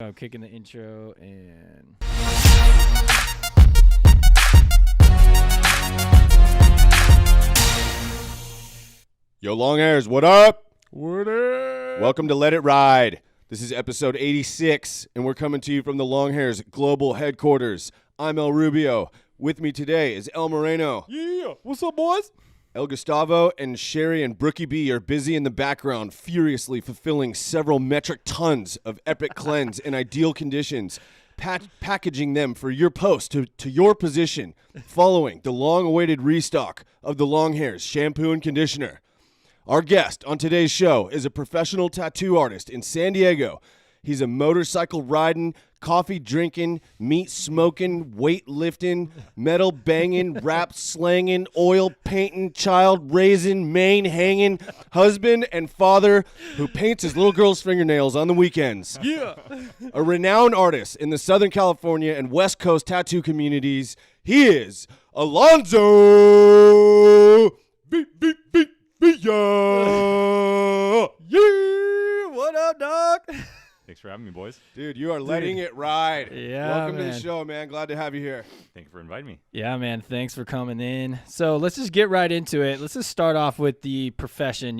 I'm kicking the intro and... Yo, Longhairs, what up? What up? Welcome to Let It Ride. This is episode 86, and we're coming to you from the Longhairs Global Headquarters. I'm El Rubio. With me today is El Moreno. Yeah, what's up, boys? El Gustavo and Sherry and Brookie B are busy in the background, furiously fulfilling several metric tons of epic cleanse in ideal conditions, packaging them for your post to your position, following the long-awaited restock of the Longhairs shampoo and conditioner. Our guest on today's show is a professional tattoo artist in San Diego. He's a motorcycle riding, coffee drinking, meat smoking, weight lifting, metal banging, rap slanging, oil painting, child raising, mane hanging, husband and father who paints his little girl's fingernails on the weekends. Yeah. A renowned artist in the Southern California and West Coast tattoo communities, he is Alonzo Villa. Yeah, what up, dog? Thanks for having me, boys. Dude, you are letting it ride. Yeah, Welcome to man. the show, man. Glad to have you here. Thank you for inviting me. Yeah, man, thanks for coming in. So let's just get right into it. Let's just start off with the profession,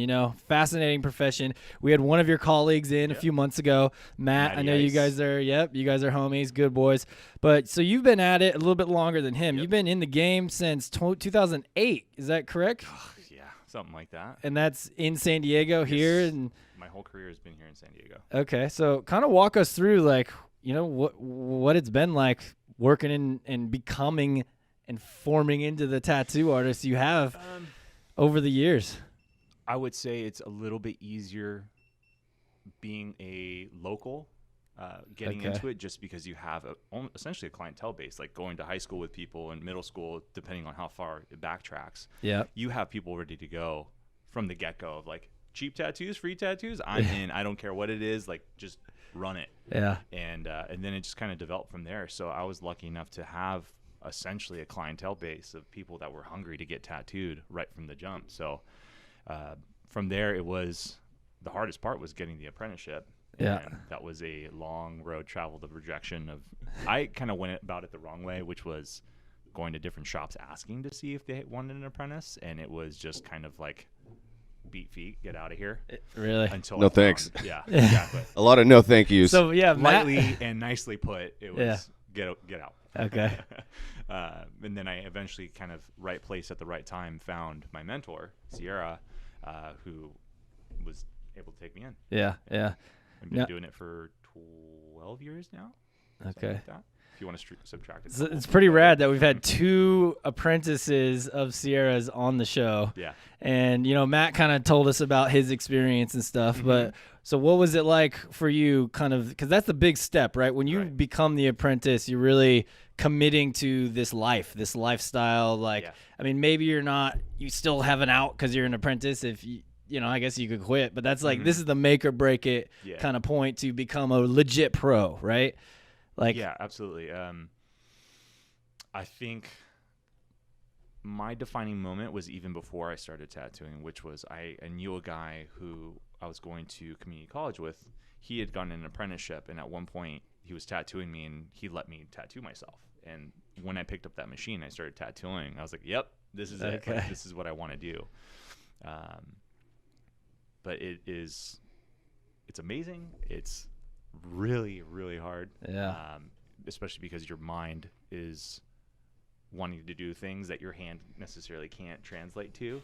fascinating profession. We had one of your colleagues in a few months ago, Matt. Matty I know you Ice. guys are, you guys are homies, good boys. But so you've been at it a little bit longer than him. Yep. You've been in the game since 2008. Is that correct? Yeah, something like that. And that's in San Diego here. And My whole career has been here in San Diego. okay, so kind of walk us through, what it's been like working in and becoming and forming into the tattoo artist you have over the years. I would say it's a little bit easier being a local, getting Okay. into it, just because you have essentially a clientele base, like going to high school with people and middle school, depending on how far it backtracks. Yeah. You have people ready to go from the get-go of like, cheap tattoos, free tattoos, I'm in. I don't care what it is, like just run it. Yeah. And then it just kind of developed from there. So I was lucky enough to have essentially a clientele base of people that were hungry to get tattooed right from the jump. So from there, it was the hardest part was getting the apprenticeship. Yeah. And that was a long road traveled of rejection of, I kind of went about it the wrong way, which was going to different shops asking to see if they wanted an apprentice. And it was just kind of like, beat feet, get out of here. Really? Until No I found- thanks. Yeah, exactly. A lot of no thank yous. So yeah, Matt. Lightly and nicely put, it was get out. Okay. And then I eventually kind of right place at the right time found my mentor, Sierra, who was able to take me in. Yeah. Yeah. I've been Now- doing it for 12 years now. something Okay. like that, if you want to subtract it. So it's pretty rad that we've had two apprentices of Sierra's on the show. Yeah. And, Matt kind of told us about his experience and stuff. But so what was it like for you because that's the big step, right? When you Right. become the apprentice, you're really committing to this lifestyle. Yeah. I mean, maybe you still have an out because you're an apprentice. If I guess you could quit, but that's like, this is the make or break it Yeah. kind of point to become a legit pro, right? Yeah, absolutely. I think my defining moment was even before I started tattooing, which was I knew a guy who I was going to community college with. He had gotten an apprenticeship, and at one point he was tattooing me, and he let me tattoo myself. And when I picked up that machine, I started tattooing. I was like, yep, this is it. Okay. Like, this is what I want to do. But it's amazing. It's really, really hard. Yeah. Especially because your mind is wanting to do things that your hand necessarily can't translate to.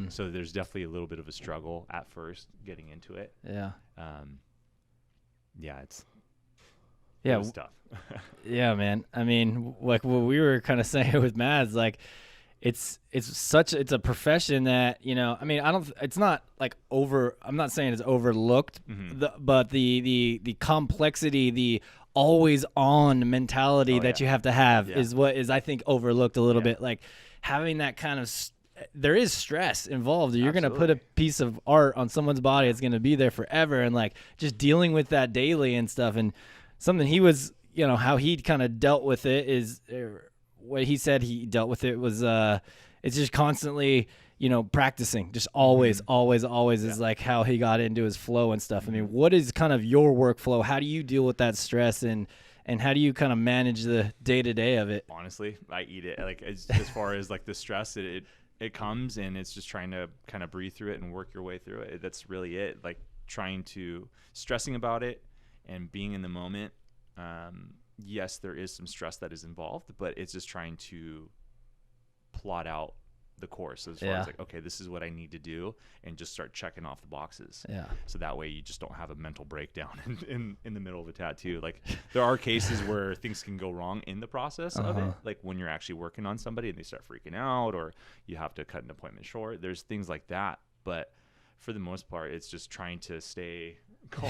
So there's definitely a little bit of a struggle at first getting into it. Yeah. Yeah, it Yeah. was tough. Yeah, man. I mean, like what we were kind of saying with Mads, like it's a profession that, it's not like I'm not saying it's overlooked, but the complexity, the always on mentality that you have to have is what is, I think, overlooked a little bit. Like having that kind of, there is stress involved. You're going to put a piece of art on someone's body. It's going to be there forever. And like just dealing with that daily and stuff. And something he was, how he kind of dealt with it is what he said he dealt with it was, it's just constantly, practicing, just always is like how he got into his flow and stuff. I mean, what is kind of your workflow? How do you deal with that stress, and how do you kind of manage the day-to-day of it? Honestly, I eat it. Like as far as like the stress, it comes, and it's just trying to kind of breathe through it and work your way through it. That's really it. Like stressing about it and being in the moment. Yes, there is some stress that is involved, but it's just trying to plot out the course as far as like, okay, this is what I need to do, and just start checking off the boxes. Yeah. So that way you just don't have a mental breakdown in the middle of a tattoo. Like there are cases where things can go wrong in the process of it. Like when you're actually working on somebody and they start freaking out, or you have to cut an appointment short. There's things like that. But for the most part, it's just trying to stay calm.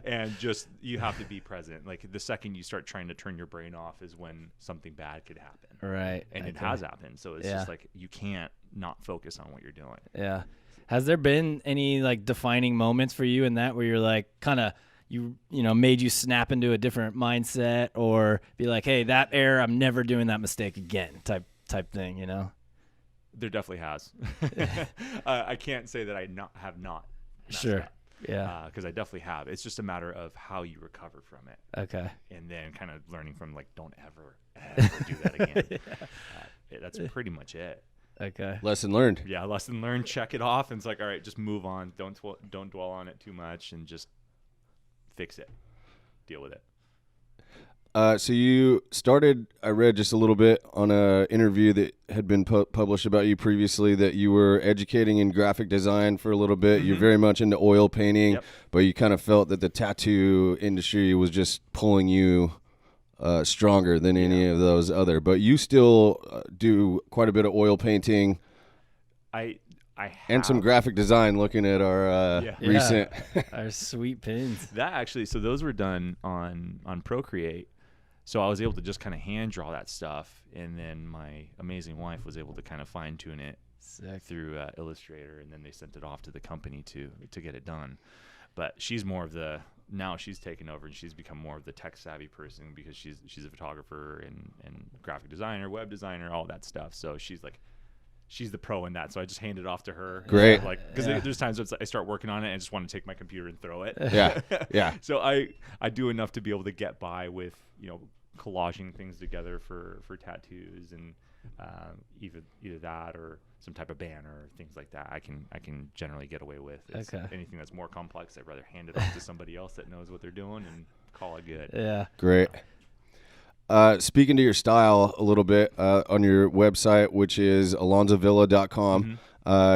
And just, you have to be present. Like the second you start trying to turn your brain off is when something bad could happen. Right. And it has happened. So it's just like, you can't not focus on what you're doing. Yeah. Has there been any like defining moments for you in that where you're like kind of, made you snap into a different mindset, or be like, hey, that error, I'm never doing that mistake again type thing, There definitely has. I can't say that I have not. Sure. Yeah. Because I definitely have. It's just a matter of how you recover from it. Okay. And then kind of learning from like, don't ever do that again. That's pretty much it. Okay. Lesson learned. Yeah, lesson learned. Check it off, and it's like, all right, just move on. Don't dwell on it too much, and just fix it. Deal with it. So you started, I read just a little bit on an interview that had been published about you previously, that you were educating in graphic design for a little bit. You're very much into oil painting, but you kind of felt that the tattoo industry was just pulling you stronger than any of those other. But you still do quite a bit of oil painting. I have. And some graphic design, looking at our recent our sweet pins. That actually, so those were done on Procreate. So I was able to just kind of hand draw that stuff, and then my amazing wife was able to kind of fine tune it through Illustrator, and then they sent it off to the company to get it done. But she's more of now she's taken over, and she's become more of the tech savvy person, because she's a photographer and graphic designer, web designer, all that stuff. So she's the pro in that. So I just hand it off to her. Great. Because there's times I start working on it and I just want to take my computer and throw it. Yeah. So I do enough to be able to get by with, collaging things together for tattoos, and either that or some type of banner, things like that. I can generally get away with. Anything that's more complex, I'd rather hand it off to somebody else that knows what they're doing and call it good. Yeah. Great. Speaking to your style a little bit, on your website, which is alonzovilla.com,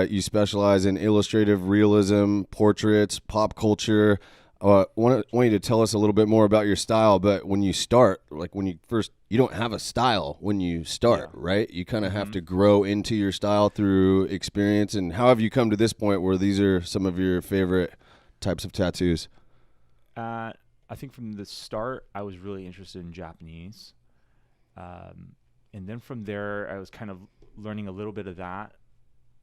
you specialize in illustrative realism, portraits, pop culture. Want you to tell us a little bit more about your style, but when you start, like when you first, you don't have a style when you start, right? You kind of have to grow into your style through experience. And how have you come to this point where these are some of your favorite types of tattoos? I think from the start, I was really interested in Japanese. And then from there, I was kind of learning a little bit of that.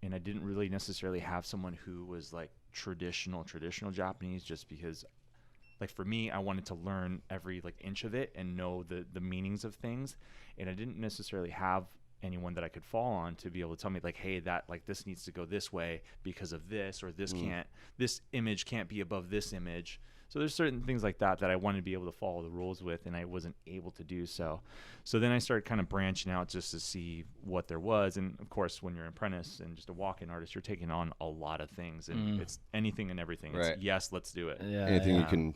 And I didn't really necessarily have someone who was like traditional Japanese, just because, like, for me, I wanted to learn every like inch of it and know the meanings of things. And I didn't necessarily have anyone that I could fall on to be able to tell me like, hey, that like this needs to go this way because of this, or this this image can't be above this image. So there's certain things like that I wanted to be able to follow the rules with, and I wasn't able to do so. So then I started kind of branching out just to see what there was. And of course, when you're an apprentice and just a walk-in artist, you're taking on a lot of things, and it's anything and everything. Right. It's yes, let's do it. Yeah, Anything you can.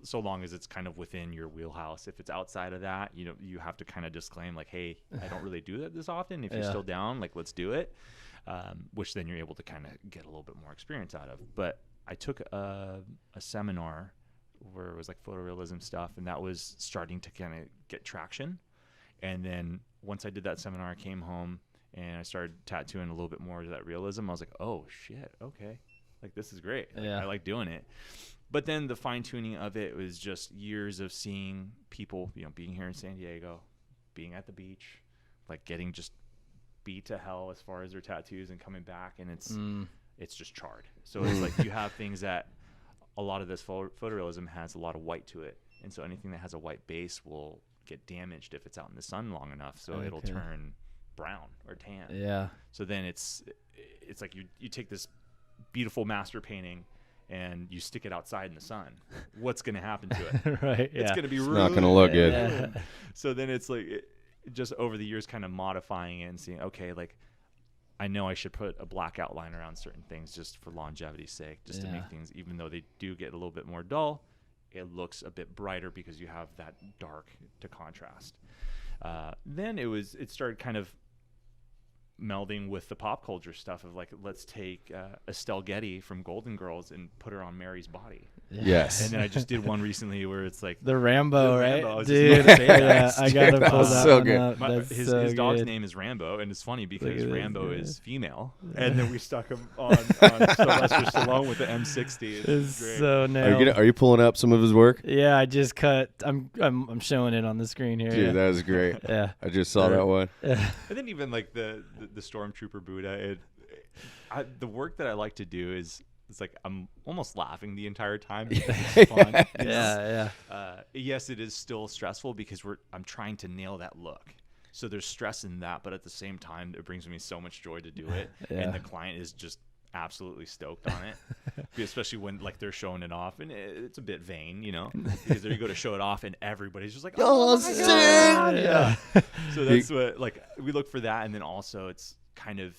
So long as it's kind of within your wheelhouse. If it's outside of that, you have to kind of disclaim like, hey, I don't really do that this often. If you're still down, like, let's do it. Which then you're able to kind of get a little bit more experience out of. But I took a seminar where it was like photorealism stuff, and that was starting to kind of get traction. And then once I did that seminar, I came home and I started tattooing a little bit more of that realism. I was like, oh shit, okay, like this is great. Like, I like doing it. But then the fine tuning of it was just years of seeing people, being here in San Diego, being at the beach, like getting just beat to hell as far as their tattoos, and coming back, and it's just charred. So it's like you have things that a lot of this photorealism has a lot of white to it, and so anything that has a white base will get damaged if it's out in the sun long enough. So it'll turn brown or tan. Yeah. So then it's like you take this beautiful master painting and you stick it outside in the sun. What's going to happen to it? Right. It's going to be ruined. not going to look good. Yeah. So then it's like just over the years kind of modifying it and seeing, okay, like I know I should put a black outline around certain things just for longevity's sake, just to make things, even though they do get a little bit more dull, it looks a bit brighter because you have that dark to contrast. Then it started kind of melding with the pop culture stuff of like, let's take Estelle Getty from Golden Girls and put her on Mary's body. Yes. And then I just did one recently where it's like The Rambo, right? Rambo. I was Dude, just about to say that. yeah, I got to pull That's that so one good. up. His dog's good. name is Rambo, and it's funny Look because at this, Rambo yeah. is female, and then we stuck him on Sylvester Stallone with the M60. It's great. so nailed. Are you pulling up some of his work? Yeah, I just cut. I'm showing it on the screen here. Dude, yeah. that was great. Yeah. I just saw that one. And then even like the Stormtrooper Buddha, the work that I like to do is it's like I'm almost laughing the entire time. It's fun. Yeah. Yes, it is still stressful because I'm trying to nail that look. So there's stress in that, but at the same time, it brings me so much joy to do it, and the client is just absolutely stoked on it, especially when like they're showing it off, and it's a bit vain, because there you go to show it off, and everybody's just like, "Oh my God!" Yeah. So that's what like we look for that, and then also it's kind of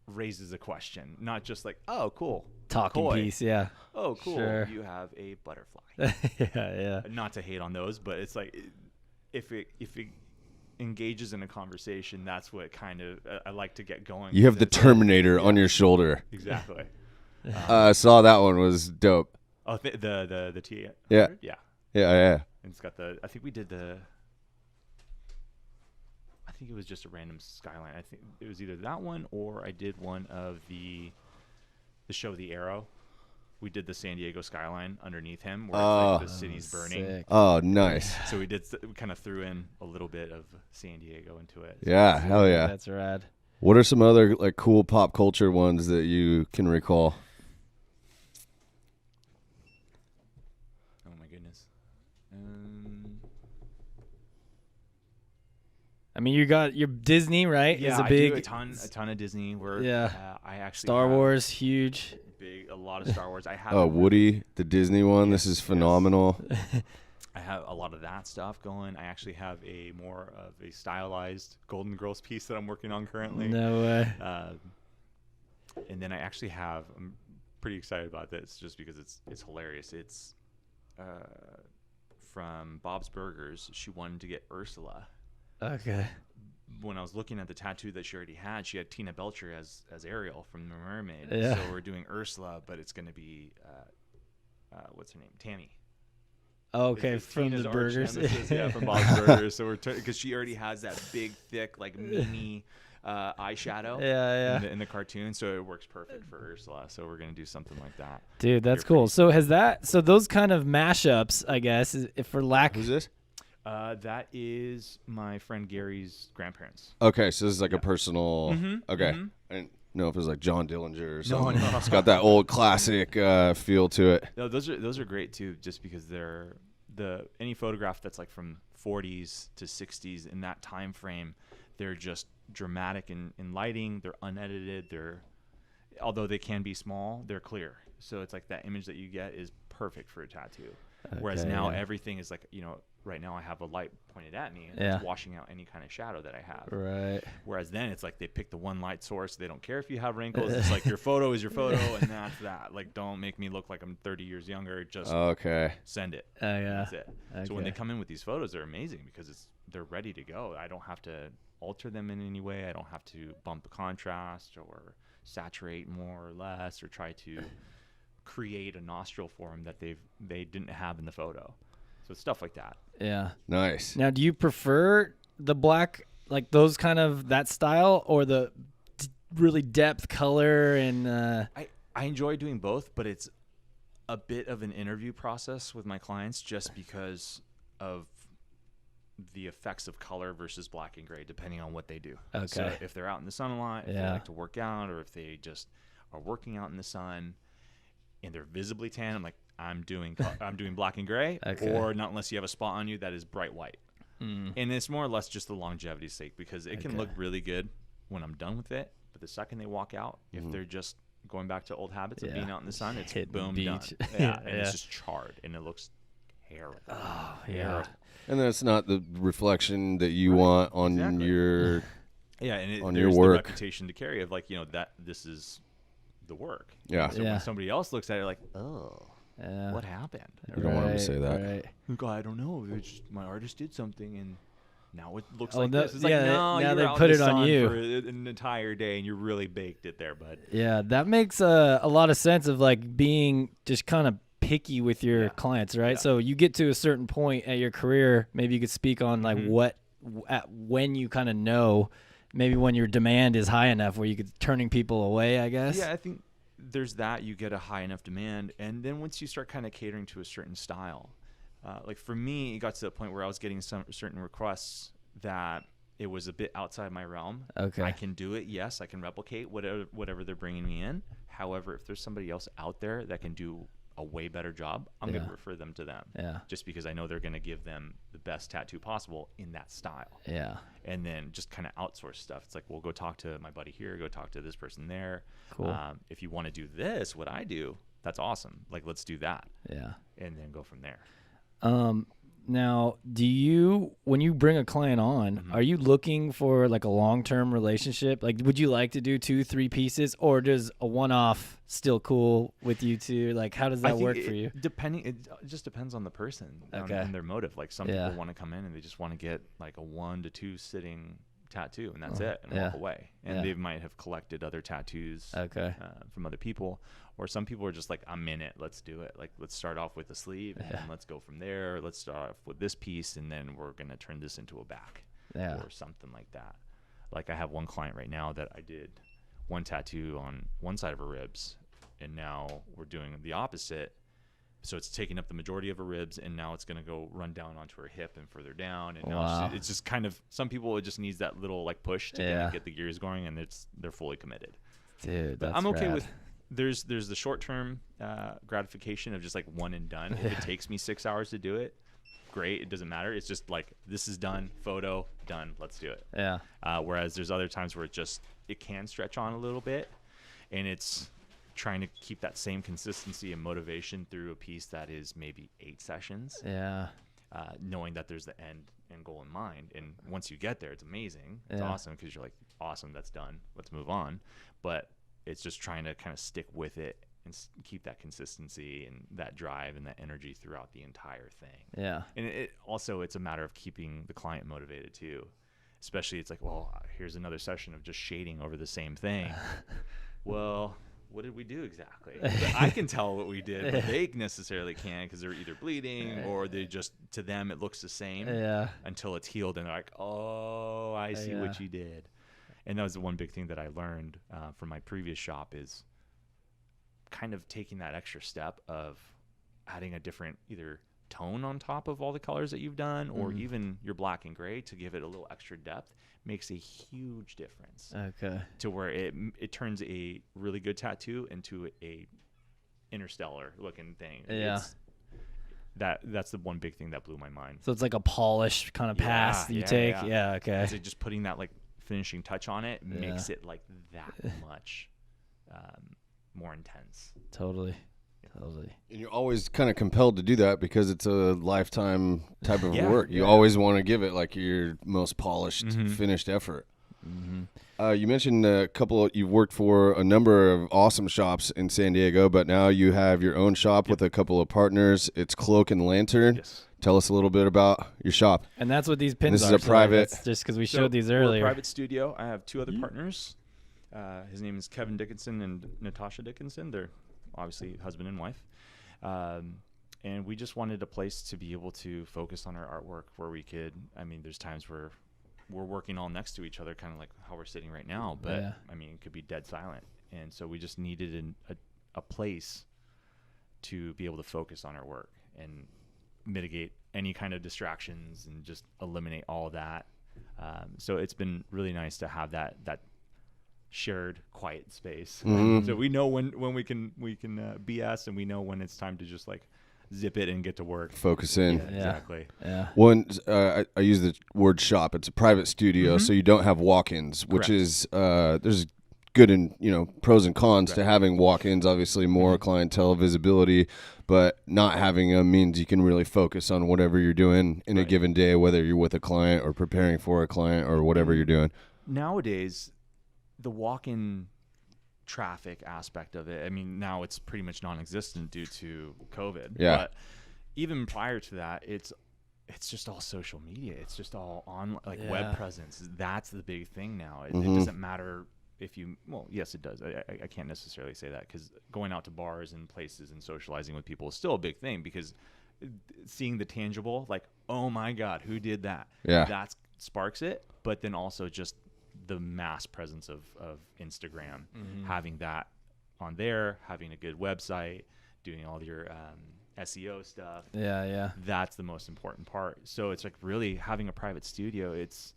raises a question, not just like, "Oh, cool, Talking koi. piece. Yeah. Oh, cool, Sure. you have a butterfly." Yeah. Not to hate on those, but it's like if it engages in a conversation, that's what kind of I like to get going. You have the Terminator on your shoulder. Exactly. I saw that one was dope. Oh, the T. Yeah. Yeah. Yeah. And it's got I think we did I think it was just a random skyline. I think it was either that one or I did one of the show The Arrow. We did the San Diego skyline underneath him where it's like the city's burning. Sick. Oh, nice. So we kind of threw in a little bit of San Diego into it. Yeah, hell yeah. That's rad. What are some other like cool pop culture ones that you can recall? Oh my goodness. I mean, you got your Disney, right? Yeah, Is a I big do a ton of Disney. I actually Star have Wars, huge. a lot of Star Wars. I have Oh, Woody, the Disney one. This is phenomenal. I have a lot of that stuff going. I actually have a more of a stylized Golden Girls piece that I'm working on currently. No way. And then I'm pretty excited about this just because it's hilarious. It's from Bob's Burgers. She wanted to get Ursula. Okay. When I was looking at the tattoo that she already had, she had Tina Belcher as Ariel from The Mermaid. Yeah. So we're doing Ursula, but it's going to be what's her name? Tammy. Okay, It's from Tina's the arch burgers. nemesis, yeah, from Bob's Burgers. So we're because she already has that big, thick, like mini eyeshadow. Yeah. In the cartoon, so it works perfect for Ursula. So we're gonna do something like that. Dude, that's You're cool. pretty- So those kind of mashups, I guess, if for lack. Who's this? That is my friend Gary's grandparents. Okay, so this is like a personal. Mhm, Okay, mhm. I didn't know if it was like John Dillinger or something. no. It's got that old classic feel to it. No, those are great too, just because they're any photograph that's like from 40s to 60s in that time frame, they're just dramatic in lighting. They're unedited. Although they can be small, they're clear. So it's like that image that you get is perfect for a tattoo. Whereas now everything is like, right now I have a light pointed at me and it's washing out any kind of shadow that I have. Right. Whereas then it's like they pick the one light source. They don't care if you have wrinkles. It's like your photo is your photo and that's that. Like, don't make me look like I'm 30 years younger. Just Okay. send it. Yeah. That's it. So when they come in with these photos, they're amazing because they're ready to go. I don't have to alter them in any way. I don't have to bump the contrast or saturate more or less or try to create a nostril for them that they didn't have in the photo. So stuff like that. Yeah. Nice. Now, do you prefer the black, like those kind of that style, or the really depth color and? I enjoy doing both, but it's a bit of an interview process with my clients just because of the effects of color versus black and gray, depending on what they do. Okay. So if they're out in the sun a lot, if they like to work out, or if they just are working out in the sun and they're visibly tan, I'm like, I'm doing black and gray, or not unless you have a spot on you that is bright white. And it's more or less just the longevity's sake, because it can look really good when I'm done with it, but the second they walk out, if they're just going back to old habits of being out in the sun, it's boom, done. And it's just charred, and it looks terrible. Oh, yeah. And that's not the reflection that you want on your and your there's work. the reputation to carry of, like, that this is the work. Yeah. So when somebody else looks at it, like, Yeah. what happened? You don't want them to say that. Right. Like, I don't know. It's just, my artist did something, and now it looks Oh, like no, this. It's like, yeah, no, now you they were out put in the it on sun you. for an entire day, and you really baked it there, bud. Yeah, that makes a lot of sense of like being just kind of picky with your clients, right? Yeah. So you get to a certain point at your career, maybe you could speak on like when you kind of know, maybe when your demand is high enough where you could turning people away, I guess. Yeah, I think there's that. You get a high enough demand, and then once you start kind of catering to a certain style, like for me, it got to the point where I was getting some certain requests that it was a bit outside my realm. Okay. I can do it. Yes, I can replicate whatever they're bringing me in. However, if there's somebody else out there that can do a way better job, I'm going to refer them to them. Yeah. Just because I know they're going to give them the best tattoo possible in that style. Yeah. And then just kind of outsource stuff. It's like, well, go talk to my buddy here, go talk to this person there. Cool. If you want to do this, what I do, that's awesome. Like, let's do that. Yeah. And then go from there. Now, when you bring a client on, are you looking for like a long-term relationship? Like, would you like to do 2-3 pieces, or does a one-off still cool with you two? Like, how does that work for you? It just depends on the person and their motive. Like, some people want to come in and they just want to get like a 1 to 2 sitting tattoo, and that's it, and walk away. And they might have collected other tattoos from other people, or some people are just like, I'm in it, let's do it. Like, let's start off with a sleeve, and then let's go from there. Let's start off with this piece, and then we're gonna turn this into a back, or something like that. Like, I have one client right now that I did one tattoo on one side of her ribs, and now we're doing the opposite. So it's taking up the majority of her ribs, and now it's going to go run down onto her hip and further down. And now it's just kind of, some people, it just needs that little like push to kind of get the gears going, and they're fully committed. Dude, but that's I'm okay rad. with, there's the short-term gratification of just like one and done. If it takes me 6 hours to do it, great. It doesn't matter. It's just like, this is done, photo, done, let's do it. Yeah. Whereas there's other times where it can stretch on a little bit, and it's trying to keep that same consistency and motivation through a piece that is maybe 8 sessions. Yeah. Knowing that there's the end goal in mind. And once you get there, it's amazing. It's awesome, because you're like, awesome, that's done. Let's move on. But it's just trying to kind of stick with it and keep that consistency and that drive and that energy throughout the entire thing. Yeah. And it's a matter of keeping the client motivated too. Especially, it's like, well, here's another session of just shading over the same thing. Well, what did we do exactly? I can tell what we did, but they necessarily can't, because they're either bleeding or they just, to them, it looks the same until it's healed, and they're like, oh, I see what you did. And that was the one big thing that I learned from my previous shop, is kind of taking that extra step of adding a different either tone on top of all the colors that you've done, or even your black and gray to give it a little extra depth, makes a huge difference. Okay. To where it turns a really good tattoo into a interstellar looking thing. Yeah. That's the one big thing that blew my mind. So it's like a polish kind of pass that you take. Yeah. Okay. So just putting that like finishing touch on it makes it like that much more intense. Totally. And you're always kind of compelled to do that, because it's a lifetime type of work. You Yeah. always want to give it like your most polished, finished effort. You mentioned you've worked for a number of awesome shops in San Diego, but now you have your own shop with a couple of partners. It's Cloak and Lantern. Yes. Tell us a little bit about your shop. And that's what these pins This are. is a private. That's just because we So showed these we're earlier. a private studio. I have 2 other partners. His name is Kevin Dickinson and Natasha Dickinson. They're obviously husband and wife. And we just wanted a place to be able to focus on our artwork, where we could, there's times where we're working all next to each other, kind of like how we're sitting right now, but it could be dead silent. And so we just needed a place to be able to focus on our work and mitigate any kind of distractions and just eliminate all of that. So it's been really nice to have that shared quiet space. So we know when we can BS, and we know when it's time to just like zip it and get to work. Focus in. Yeah, exactly. Yeah. One, I use the word shop. It's a private studio, so you don't have walk-ins, which Correct. is there's good and pros and cons to having walk-ins. Obviously, more clientele visibility, but not having them means you can really focus on whatever you're doing in a given day, whether you're with a client or preparing for a client or whatever you're doing. Nowadays, the walk-in traffic aspect of it, I mean, now it's pretty much non-existent due to COVID. Yeah. But even prior to that, it's just all social media. It's just all on web presence. That's the big thing now. It doesn't matter if you, well, yes, it does. I can't necessarily say that, because going out to bars and places and socializing with people is still a big thing, because seeing the tangible, like, oh my God, who did that? Yeah. That sparks it. But then also just the mass presence of Instagram, having that on there, having a good website, doing all your SEO stuff. Yeah. That's the most important part. So it's like really having a private studio. It's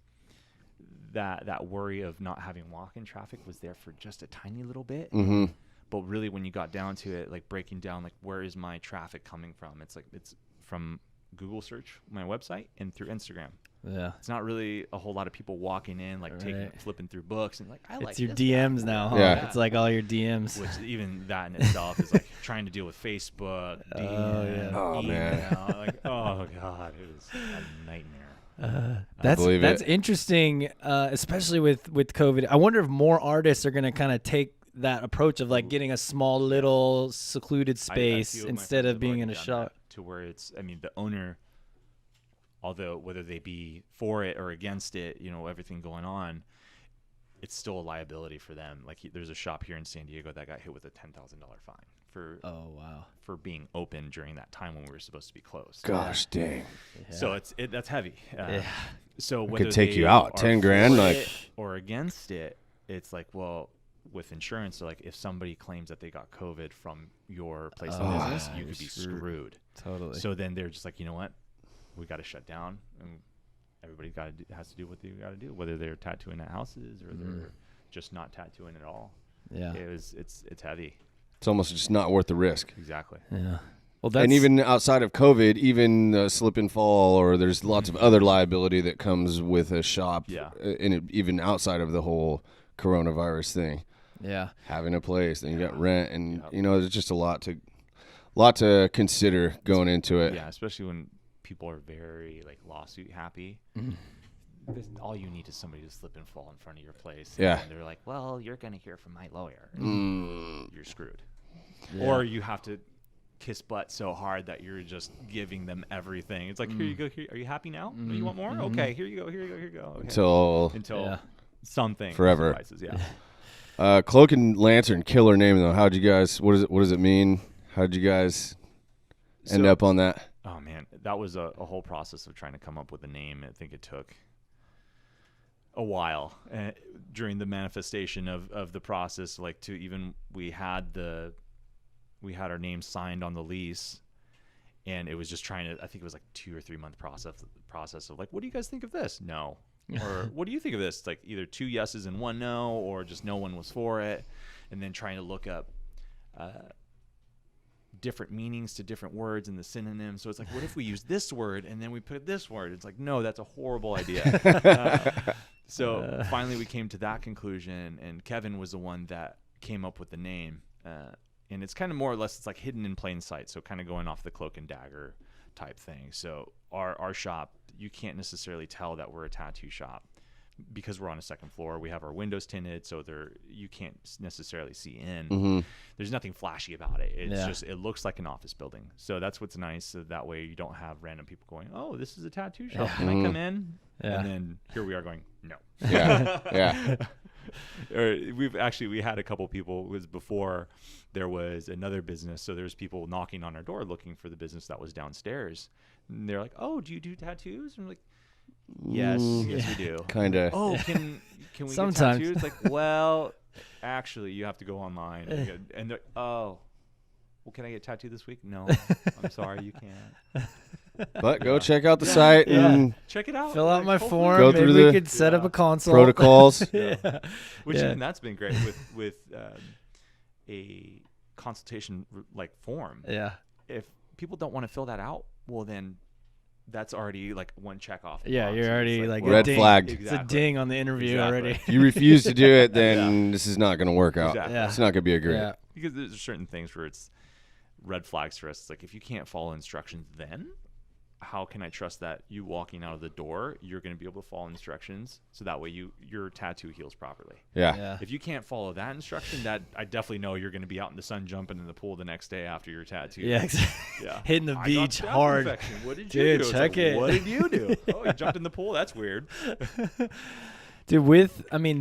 that worry of not having walk-in traffic was there for just a tiny little bit. Mm-hmm. But really, when you got down to it, like breaking down, like, where is my traffic coming from? It's like, it's from Google search, my website, and through Instagram. Yeah. It's not really a whole lot of people walking in, like flipping through books and like, I like It's your this DMs guy. now, huh? Yeah. It's like all your DMs. Which even that in itself is like trying to deal with Facebook, DM, Oh, email. man. Like, oh God, it was a nightmare. That's interesting, especially with COVID. I wonder if more artists are going to kind of take that approach of like getting a small little secluded I space feel my instead friends of have being already in a done shop. that, to where it's, I mean, the owner, although whether they be for it or against it, everything going on, it's still a liability for them. Like, there's a shop here in San Diego that got hit with a $10,000 fine for being open during that time when we were supposed to be closed. Gosh dang. Yeah. So that's heavy. So It whether could take they you out. are 10 grand, for like, it or against it, it's like, well, with insurance, so like, if somebody claims that they got COVID from your place of business, you could be screwed. Totally. So then they're just like, you know what, we got to shut down, and everybody has to do what they got to do, whether they're tattooing at houses or they're just not tattooing at all. Yeah. It's heavy. It's almost just not worth the risk. Exactly. Yeah. Well, that's, And even outside of COVID, even slip and fall, or there's lots of other liability that comes with a shop. Yeah. Even outside of the whole coronavirus thing. Yeah. Having a place, then you got rent, and there's just a lot to consider going into it. Yeah, especially when people are very like lawsuit happy. All you need is somebody to slip and fall in front of your place. Yeah. And they're like, well, you're going to hear from my lawyer. You're screwed. Yeah. Or you have to kiss butt so hard that you're just giving them everything. It's like, here you go. Here, are you happy now? You want more? Okay, here you go. Here you go. Here you go. Okay. Until something forever. suffices, yeah. Cloak and Lantern, killer name though. How'd you guys? What does it mean? How'd you guys end up on that? Oh man, that was a whole process of trying to come up with a name. I think it took a while during the manifestation of the process. Like, to even we had our name signed on the lease, and it was just trying to. I think it was like 2 or 3 month process of like, what do you guys think of this? No. Or what do you think of this? It's like either 2 yeses and 1 no, or just no one was for it, and then trying to look up different meanings to different words and the synonyms. So it's like, what if we use this word and then we put this word? It's like, no, that's a horrible idea. So finally we came to that conclusion, and Kevin was the one that came up with the name. And it's kind of more or less, it's like hidden in plain sight. So kind of going off the Cloak and Dagger type thing. So our shop, you can't necessarily tell that we're a tattoo shop because we're on a second floor. We have our windows tinted, so you can't necessarily see in. There's nothing flashy about it. It's just, it looks like an office building. So that's what's nice. So that way you don't have random people going, oh, this is a tattoo shop. Can I come in? Yeah. And then here we are going, no. Yeah. Or we had a couple people. It was before there was another business, so there's people knocking on our door looking for the business that was downstairs, and they're like, oh, do you do tattoos? And I'm like, yes we do. Kind of. Oh, can we Sometimes. get tattoos? Like, well, actually you have to go online. And they're, oh, well, can I get a tattoo this week? No, I'm sorry, you can't. But go check out the site and Check it out. Fill out my hopefully- form. Go Maybe through we the could set up a consult. protocols. Which Yeah. even that's been great with a consultation like form. Yeah. If people don't want to fill that out, well then that's already like one check off. Yeah, box. you're It's already like red ding. flagged. It's a Exactly. ding on the interview already. If you refuse to do it, then this is not going to work out. Exactly. Yeah. It's not going to be a great. Yeah. Because there's certain things where it's red flags for us. It's like, if you can't follow instructions, then how can I trust that you walking out of the door, you're going to be able to follow instructions, so that way your tattoo heals properly. Yeah. Yeah. If you can't follow that instruction, that I definitely know you're going to be out in the sun jumping in the pool the next day after your tattoo. Yeah, exactly. Yeah. Hitting the I got beach staph hard. infection. What did Dude, you do? It's check like, it. What did you do? Oh, you jumped in the pool? That's weird. Dude,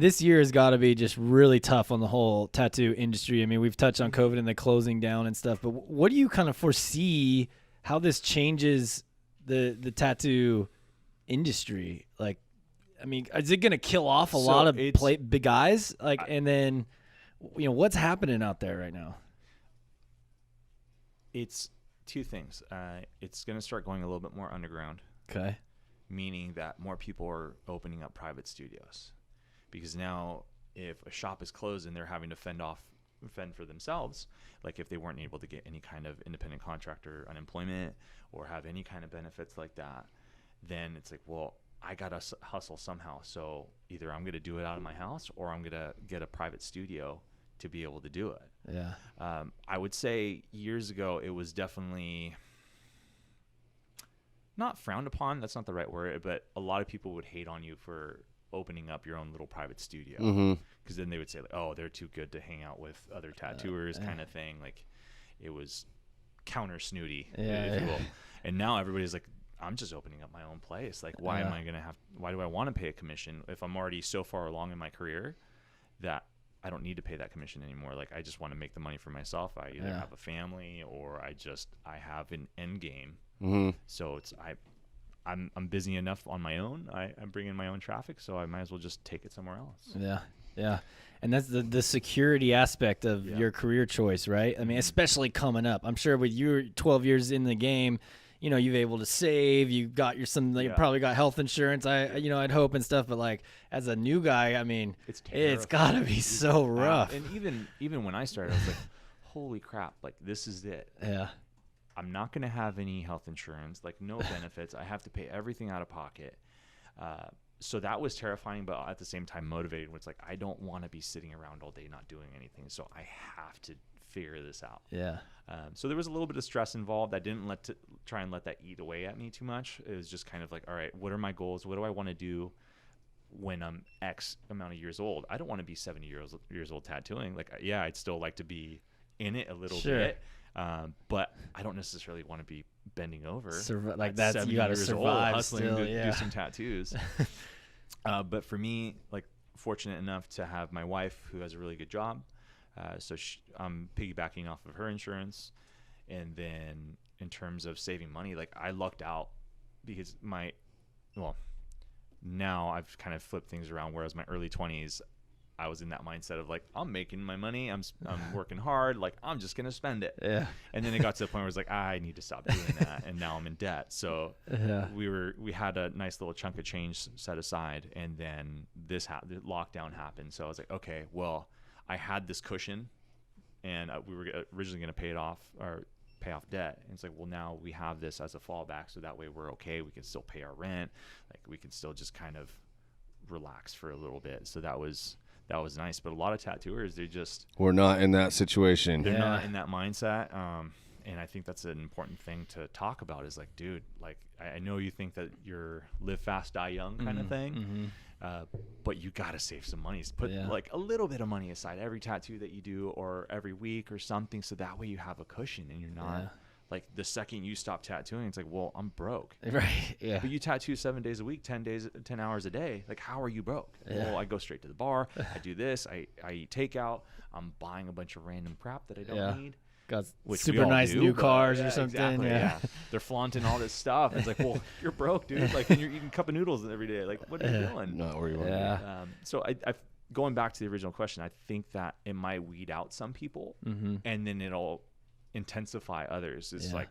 this year has got to be just really tough on the whole tattoo industry. I mean, we've touched on COVID and the closing down and stuff, but what do you kind of foresee how this changes the tattoo industry? Like, I mean, is it going to kill off a lot of big guys? Like, and then, what's happening out there right now? It's two things. It's going to start going a little bit more underground. Okay. Meaning that more people are opening up private studios, because now if a shop is closed and they're having to fend for themselves, like if they weren't able to get any kind of independent contractor unemployment or have any kind of benefits like that, then it's like, well, I gotta hustle somehow. So either I'm gonna do it out of my house, or I'm gonna get a private studio to be able to do it. Yeah. I would say years ago it was definitely not frowned upon, that's not the right word, but a lot of people would hate on you for opening up your own little private studio, because then they would say, like, oh, they're too good to hang out with other tattooers, kind of thing. Like, it was counter snooty, if you will. And now everybody's like, I'm just opening up my own place. Like, why do I want to pay a commission if I'm already so far along in my career that I don't need to pay that commission anymore? Like, I just want to make the money for myself. I either have a family, or I have an end game. So I'm busy enough on my own. I'm bringing my own traffic, so I might as well just take it somewhere else. Yeah. And that's the security aspect of your career choice, right? I mean, especially coming up. I'm sure with you 12 years in the game, you've able to save, you got you probably got health insurance, I'd hope, and stuff. But like, as a new guy, I mean, it's got to be so rough. And even when I started, I was like, holy crap, like, this is it. Yeah. I'm not going to have any health insurance, like no benefits. I have to pay everything out of pocket. So that was terrifying, but at the same time motivating. It's like, I don't want to be sitting around all day not doing anything. So I have to figure this out. Yeah. So there was a little bit of stress involved. I didn't try and let that eat away at me too much. It was just kind of like, all right, what are my goals? What do I want to do when I'm X amount of years old? I don't want to be 70 years old tattooing. Like, yeah, I'd still like to be in it a little bit. But I don't necessarily want to be bending over. Like, that's, you got to survive hustling still, to do some tattoos. But for me, like, fortunate enough to have my wife who has a really good job. So I'm piggybacking off of her insurance. And then in terms of saving money, like, I lucked out because now I've kind of flipped things around, whereas my early 20s, I was in that mindset of like, I'm making my money, I'm working hard, like, I'm just gonna spend it. Yeah. And then it got to the point where I was like, I need to stop doing that, and now I'm in debt. So we had a nice little chunk of change set aside, and then the lockdown happened. So I was like, okay, well, I had this cushion, and we were originally gonna pay off debt. And it's like, well, now we have this as a fallback, so that way we're okay. We can still pay our rent, like, we can still just kind of relax for a little bit. So that was nice. But a lot of tattooers, we're not in that situation. They're not in that mindset. And I think that's an important thing to talk about, is like, dude, like, I know you think that you're live fast, die young kind of thing. But you got to save some money. Put like a little bit of money aside every tattoo that you do, or every week or something. So that way you have a cushion, and you're not like, the second you stop tattooing, it's like, well, I'm broke. Right. Yeah. But you tattoo 7 days a week, 10 hours a day. Like, how are you broke? Yeah. Well, I go straight to the bar. I do this. I eat takeout. I'm buying a bunch of random crap that I don't need. Got Which super nice new cars or something. Exactly, yeah. They're flaunting all this stuff. It's like, well, you're broke, dude. Like, and you're eating a cup of noodles every day. Like, what are you doing? Not where you want to be. So going back to the original question, I think that it might weed out some people, and then it'll intensify others. It's like,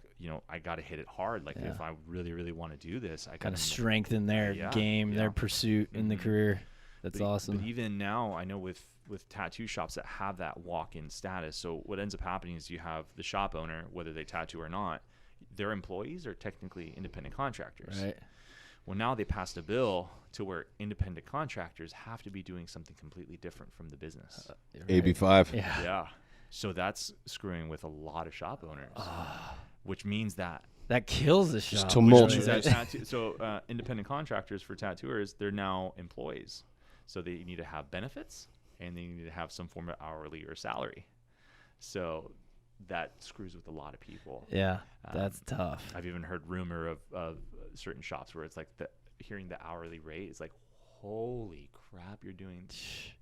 I got to hit it hard. Like, if I really, really want to do this, I kind of strengthen their game, their pursuit in the career. That's awesome. But even now, I know with tattoo shops that have that walk-in status, so what ends up happening is you have the shop owner, whether they tattoo or not, their employees are technically independent contractors. Right. Well, now they passed a bill to where independent contractors have to be doing something completely different from the business. AB5. Yeah. Yeah. So that's screwing with a lot of shop owners, which means that That kills the shop. tumultuous. independent contractors for tattooers, they're now employees. So they need to have benefits and they need to have some form of hourly or salary. So that screws with a lot of people. Yeah, that's tough. I've even heard rumor of certain shops where it's like hearing the hourly rate is like, holy crap, you're doing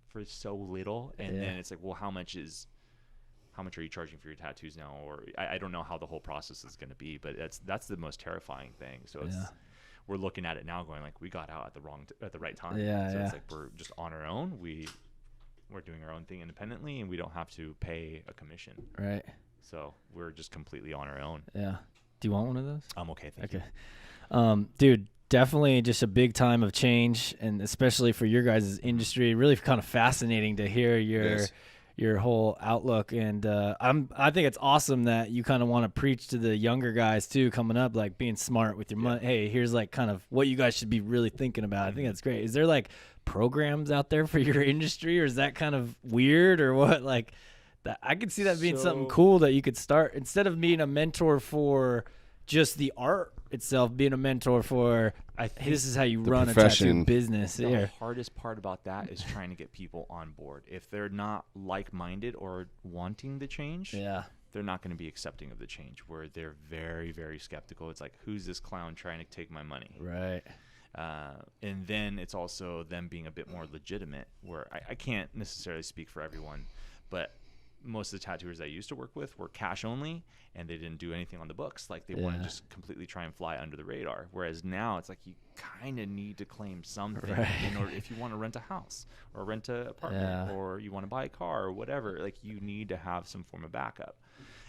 for so little. And then it's like, well, how much are you charging for your tattoos now? Or I don't know how the whole process is going to be, but that's the most terrifying thing. So we're looking at it now going like, we got out at the right time. Yeah, so it's like, we're just on our own. We're doing our own thing independently and we don't have to pay a commission. Right. So we're just completely on our own. Yeah. Do you want one of those? I'm okay. Thank you. Dude, definitely just a big time of change, and especially for your guys' industry, really kind of fascinating to hear your whole outlook. And I think it's awesome that you kind of want to preach to the younger guys too, coming up, like being smart with your money. Hey, here's like kind of what you guys should be really thinking about. I think that's great. Is there like programs out there for your industry, or is that kind of weird or what? Like that, I could see that being something cool that you could start instead of being a mentor for just the art itself, being a mentor for this is how you run a tattoo business. The hardest part about that is trying to get people on board. If they're not like-minded or wanting the change, they're not going to be accepting of the change, where they're very, very skeptical. It's like, who's this clown trying to take my money? Right. And then it's also them being a bit more legitimate, where I can't necessarily speak for everyone, but most of the tattooers I used to work with were cash only, and they didn't do anything on the books. Like they want to just completely try and fly under the radar. Whereas now it's like you kind of need to claim something in order, if you want to rent a house or rent an apartment or you want to buy a car or whatever, like you need to have some form of backup.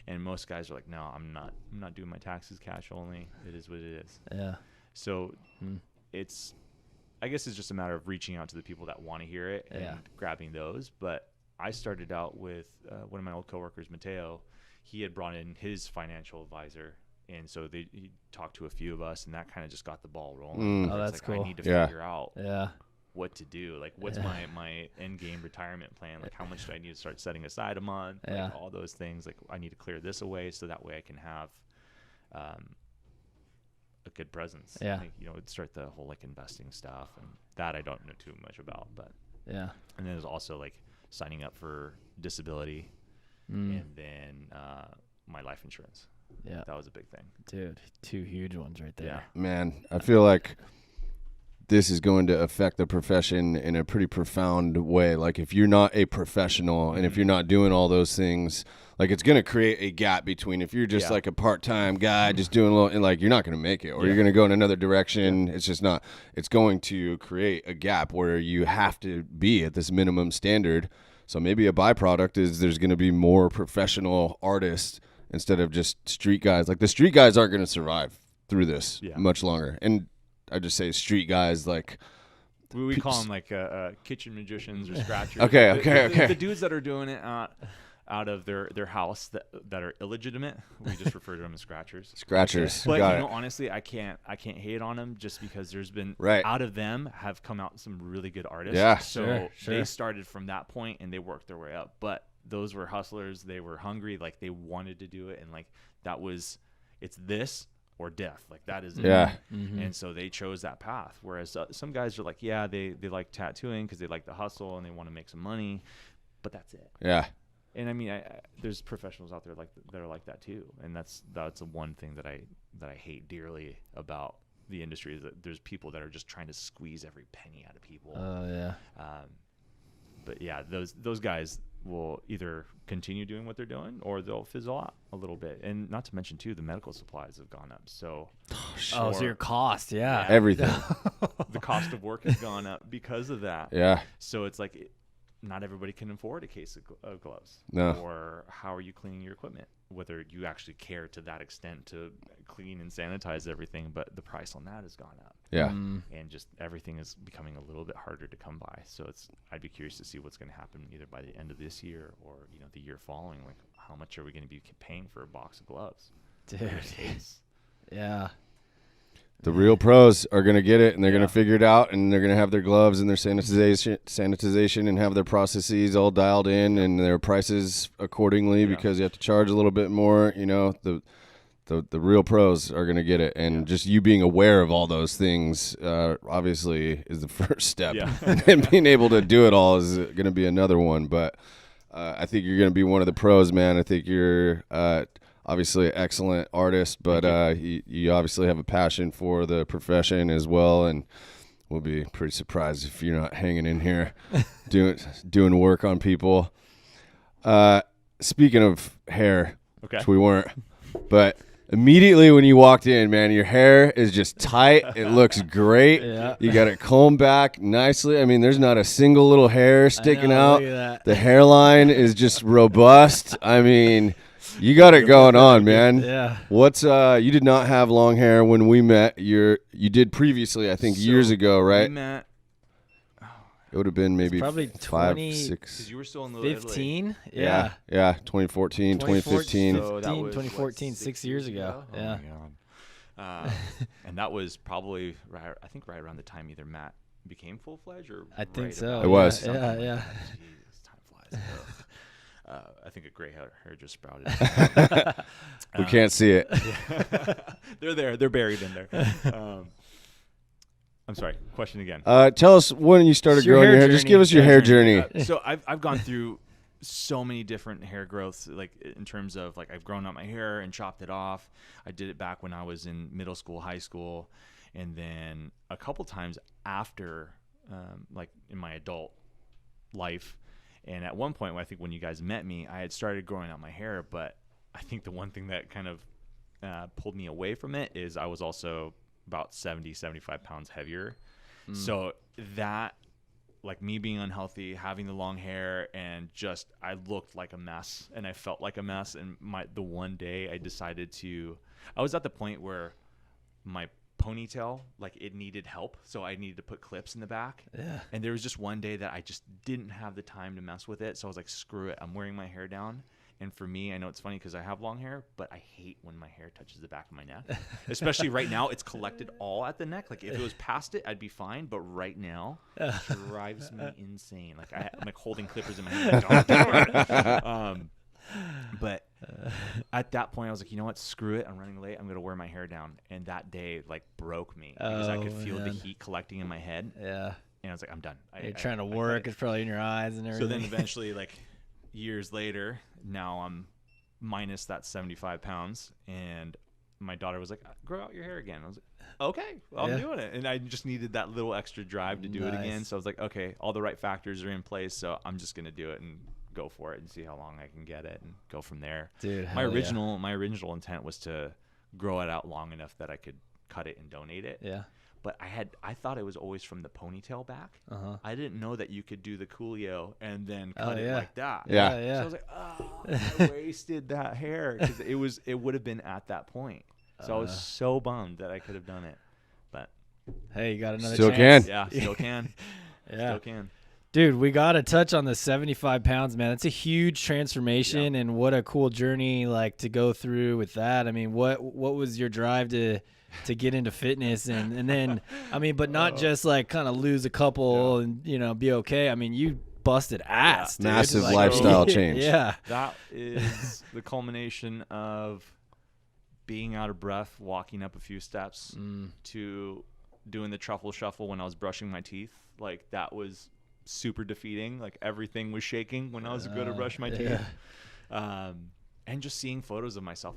And most guys are like, no, I'm not doing my taxes cash only. It is what it is. Yeah. So I guess it's just a matter of reaching out to the people that want to hear it and grabbing those. But I started out with one of my old coworkers, Mateo. He had brought in his financial advisor, and so he talked to a few of us, and that kind of just got the ball rolling. Oh, that's like, cool. I need to figure out what to do. Like, what's my end game retirement plan? Like, how much do I need to start setting aside a month? Like, all those things. Like, I need to clear this away so that way I can have a good presence. Like, start the whole like investing stuff, and that I don't know too much about, but and then there's also like signing up for disability and then my life insurance. That was a big thing. Dude, two huge ones right there. Man, I feel like this is going to affect the profession in a pretty profound way. Like if you're not a professional and if you're not doing all those things, like it's going to create a gap between if you're just like a part-time guy just doing a little, and like you're not going to make it, or you're going to go in another direction. It's just not, it's going to create a gap where you have to be at this minimum standard. So maybe a byproduct is there's going to be more professional artists instead of just street guys. Like the street guys aren't going to survive through this much longer. And I just say street guys, like we call them like kitchen magicians or scratchers. Okay. The dudes that are doing it out of their house that are illegitimate, we just refer to them as scratchers. But honestly, I can't hate on them just because there's been out of them have come out some really good artists. Yeah, so they started from that point and they worked their way up. But those were hustlers. They were hungry. Like they wanted to do it, and like it's this or death. Like that is it. And so they chose that path. Whereas some guys are like, they like tattooing because they like the hustle and they want to make some money, but that's it. And I mean, there's professionals out there that are like that too, and that's the one thing that I hate dearly about the industry is that there's people that are just trying to squeeze every penny out of people. But those guys will either continue doing what they're doing or they'll fizzle out a little bit. And not to mention too, the medical supplies have gone up. So so your cost, everything. The cost of work has gone up because of that. So it's like not everybody can afford a case of gloves. Or how are you cleaning your equipment? Whether you actually care to that extent to clean and sanitize everything, but the price on that has gone up. And just everything is becoming a little bit harder to come by. So I'd be curious to see what's going to happen either by the end of this year or the year following. Like how much are we going to be paying for a box of gloves? Dude. Yeah. The real pros are going to get it, and they're going to figure it out, and they're going to have their gloves and their sanitization and have their processes all dialed in and their prices accordingly because you have to charge a little bit more. You know, the real pros are going to get it, and just you being aware of all those things obviously is the first step. Yeah. And being able to do it all is going to be another one, but I think you're going to be one of the pros, man. I think you're obviously an excellent artist, but you obviously have a passion for the profession as well, and we'll be pretty surprised if you're not hanging in here doing work on people. Speaking of hair, which we weren't, but immediately when you walked in, man, your hair is just tight. It looks great. Yeah. You got it combed back nicely. I mean, there's not a single little hair sticking out. Look at that. The hairline is just robust. I mean, you got it going on, man. Yeah. What's you did not have long hair when we met. You did previously, I think, years ago, right? We met. It would have been maybe probably 5, 'Cause 6. you were still in the 15? Yeah. 2014, 2015. So that was, 2014, 6 years ago. Oh Yeah. my God. And that was probably right around the time either Matt became full-fledged or I think right so. about It was. something like Yeah. that. Jesus, time flies. Ugh. I think a gray hair just sprouted. We can't see it. They're there. They're buried in there. I'm sorry. Question again. Tell us when you started Your growing hair your hair. Just journey. give us your hair journey. So I've gone through so many different hair growths, like in terms of like I've grown out my hair and chopped it off. I did it back when I was in middle school, high school, and then a couple times after, like in my adult life. And at one point, I think when you guys met me, I had started growing out my hair, but I think the one thing that kind of pulled me away from it is I was also about 70, 75 pounds heavier. So that, like me being unhealthy, having the long hair, and just I looked like a mess and I felt like a mess. And the one day I decided I was at the point where my ponytail, like it needed help, so I needed to put clips in the back. Yeah. And there was just one day that I just didn't have the time to mess with it, so I was like, screw it, I'm wearing my hair down. And for me, I know it's funny because I have long hair, but I hate when my hair touches the back of my neck. Especially right now, it's collected all at the neck. Like if it was past it, I'd be fine. But right now, it drives me insane. Like I'm like holding clippers in my hand. Like, don't do it. But at that point, I was like, you know what? Screw it. I'm running late. I'm going to wear my hair down. And that day, like, broke me because I could feel the heat collecting in my head. Yeah. And I was like, I'm done. You're trying to work. It's probably in your eyes and everything. So then eventually, like, years later, now I'm minus that 75 pounds. And my daughter was like, grow out your hair again. I was like, okay, well, I'm doing it. And I just needed that little extra drive to do it again. So I was like, okay, all the right factors are in place. So I'm just going to do it and go for it and see how long I can get it and go from there. Dude, my original intent was to grow it out long enough that I could cut it and donate it. Yeah. But I thought it was always from the ponytail back. I didn't know that you could do the Coolio and then cut it like that. Yeah. So I was like, oh, I wasted that hair because it would have been at that point. So I was so bummed that I could have done it. But hey, you got another Still chance. can. Yeah, still can. Yeah. Still can. Dude, we got to touch on the 75 pounds, man. That's a huge transformation, and what a cool journey like to go through with that. I mean, what was your drive to get into fitness and then, I mean, but not just like kind of lose a couple and, you know, be okay. I mean, you busted ass, dude. Massive Like, lifestyle change. Yeah. That is the culmination of being out of breath, walking up a few steps to doing the truffle shuffle when I was brushing my teeth. Like that was super defeating. Like everything was shaking when I was going to brush my teeth. And just seeing photos of myself,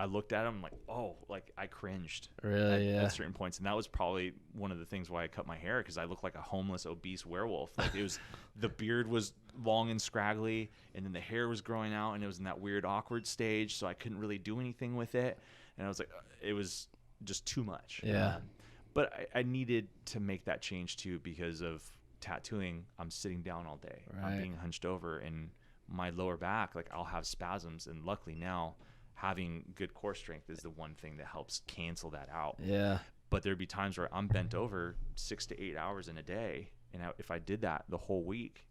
I looked at them like, oh, like I cringed at certain points. And that was probably one of the things why I cut my hair, because I looked like a homeless, obese werewolf. Like it was, the beard was long and scraggly, and then the hair was growing out, and it was in that weird, awkward stage. So I couldn't really do anything with it. And I was like, it was just too much. Yeah. But I needed to make that change too, because of tattooing. I'm sitting down all day. Right. I'm being hunched over, and my lower back, like I'll have spasms. And luckily now, having good core strength is the one thing that helps cancel that out. Yeah. But there'd be times where I'm bent over 6 to 8 hours in a day, and if I did that the whole week,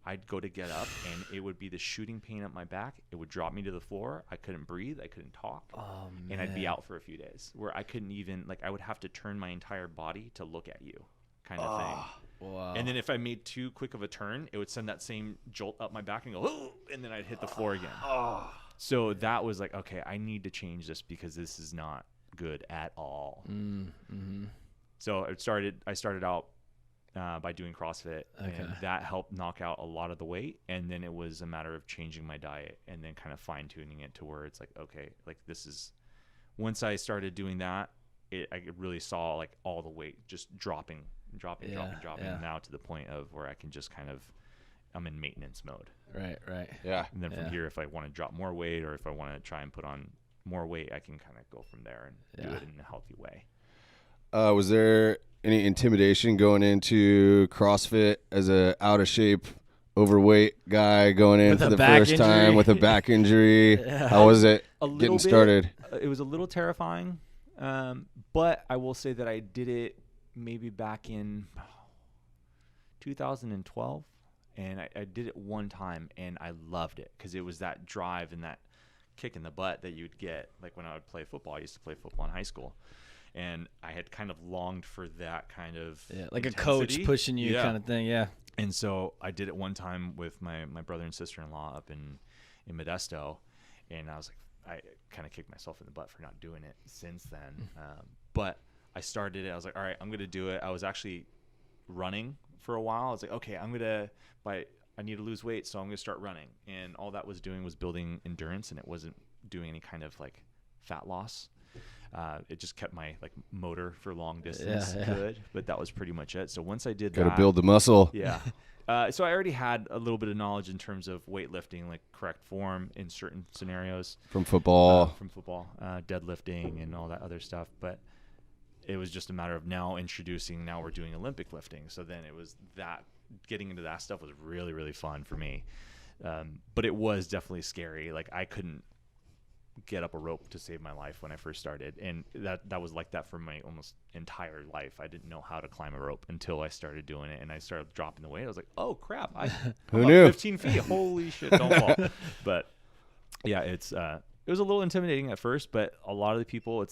I'd go to get up, and it would be the shooting pain up my back. It would drop me to the floor. I couldn't breathe. I couldn't talk. Oh, man. And I'd be out for a few days where I couldn't even, like, I would have to turn my entire body to look at you kind of thing. Wow. And then if I made too quick of a turn, it would send that same jolt up my back and go, oh, and then I'd hit the floor again. So that was like, okay, I need to change this because this is not good at all. Mm-hmm. So I started out by doing CrossFit, and that helped knock out a lot of the weight. And then it was a matter of changing my diet and then kind of fine tuning it to where it's like, okay, like this is, once I started doing that, I really saw like all the weight just dropping. And now to the point of where I can just kind of, I'm in maintenance mode. Right. Yeah. And then from here, if I want to drop more weight or if I want to try and put on more weight, I can kind of go from there and do it in a healthy way. Was there any intimidation going into CrossFit as a out of shape, overweight guy going in for the first time with a back injury? How was it getting started? It was a little terrifying, but I will say that I did it maybe back in 2012, and I did it one time, and I loved it because it was that drive and that kick in the butt that you'd get. Like when I would play football, I used to play football in high school. And I had kind of longed for that kind of like intensity. A coach pushing you kind of thing, And so I did it one time with my brother and sister-in-law up in Modesto, and I was like, I kind of kicked myself in the butt for not doing it since then. But I started it. I was like, all right, I'm going to do it. I was actually running for a while. I was like, okay, I need to lose weight, so I'm going to start running. And all that was doing was building endurance, and it wasn't doing any kind of like fat loss. It just kept my like motor for long distance good, but that was pretty much it. So once I did that, gotta build the muscle. Yeah. So I already had a little bit of knowledge in terms of weightlifting, like correct form in certain scenarios from football, deadlifting and all that other stuff. But it was just a matter of now we're doing Olympic lifting. So then it was that getting into that stuff was really, really fun for me. But it was definitely scary. Like I couldn't get up a rope to save my life when I first started, and that was like that for my almost entire life. I didn't know how to climb a rope until I started doing it, and I started dropping the weight. I was like, oh crap, who knew? 15 feet, holy shit, don't fall. But yeah, it was a little intimidating at first, but a lot of the people,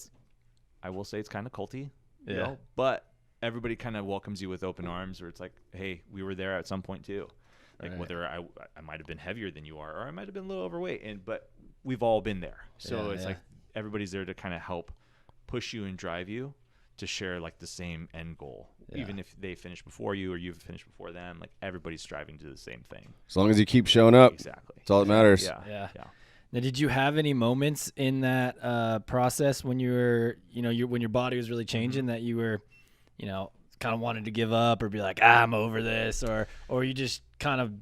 I will say it's kind of culty, you know, but everybody kind of welcomes you with open arms, where it's like, hey, we were there at some point too. Like whether I might have been heavier than you are, or I might have been a little overweight, but we've all been there. So it's like everybody's there to kind of help push you and drive you to share like the same end goal. Even if they finish before you or you've finished before them, like everybody's striving to the same thing. As long as you keep showing up. Exactly. That's all that matters. Yeah. Now, did you have any moments in that process when you were, when your body was really changing that you were, kind of wanted to give up or be like, I'm over this, or you just kind of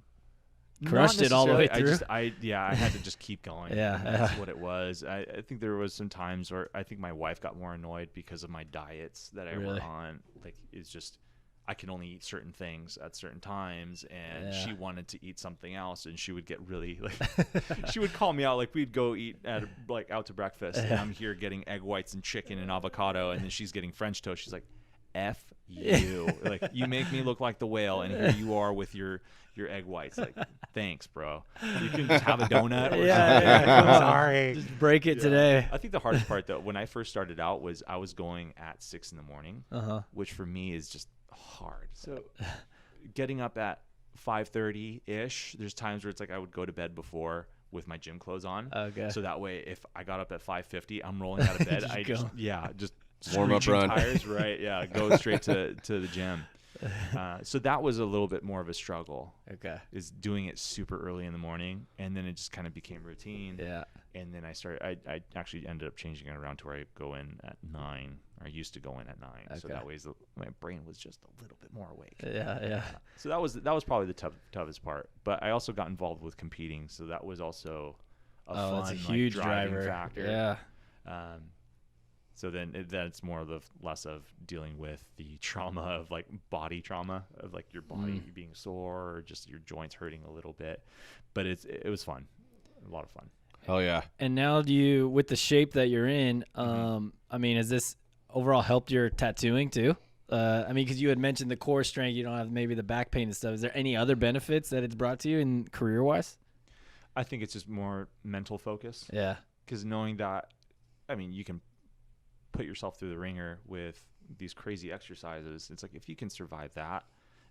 crushed it all the way through? I had to just keep going. That's what it was. I think there was some times where I think my wife got more annoyed because of my diets that I were on. Like, it's just, I can only eat certain things at certain times, and she wanted to eat something else, and she would get really like, she would call me out. Like, we'd go eat out to breakfast, and I'm here getting egg whites and chicken and avocado, and then she's getting French toast. She's like, F you. Like, you make me look like the whale, and here you are with your egg whites. Like, thanks, bro. You can just have a donut. Or I'm sorry. Just break it today. I think the hardest part, though, when I first started out, was I was going at 6 a.m, which for me is just hard. So getting up at 5:30-ish, there's times where it's like I would go to bed before with my gym clothes on. Okay. So that way, if I got up at 5:50, I'm rolling out of bed. just warm up run. Tires, right? Yeah, go straight to the gym. So that was a little bit more of a struggle. Okay. Is doing it super early in the morning, and then it just kind of became routine. Yeah. And then I actually ended up changing it around to where I go in at 9. Or I used to go in at 9. Okay. So that way my brain was just a little bit more awake. Yeah. So that was probably the toughest part. But I also got involved with competing, so that was also a fun, that's a huge driving factor. Yeah. So then that's more of less of dealing with the trauma of like body trauma of like your body being sore or just your joints hurting a little bit. But it was fun, a lot of fun. Hell yeah! And now with the shape that you're in, I mean, has this overall helped your tattooing too? I mean, because you had mentioned the core strength, you don't have maybe the back pain and stuff. Is there any other benefits that it's brought to you in career-wise? I think it's just more mental focus. Yeah. Because knowing that, I mean, you can put yourself through the ringer with these crazy exercises. It's like if you can survive that,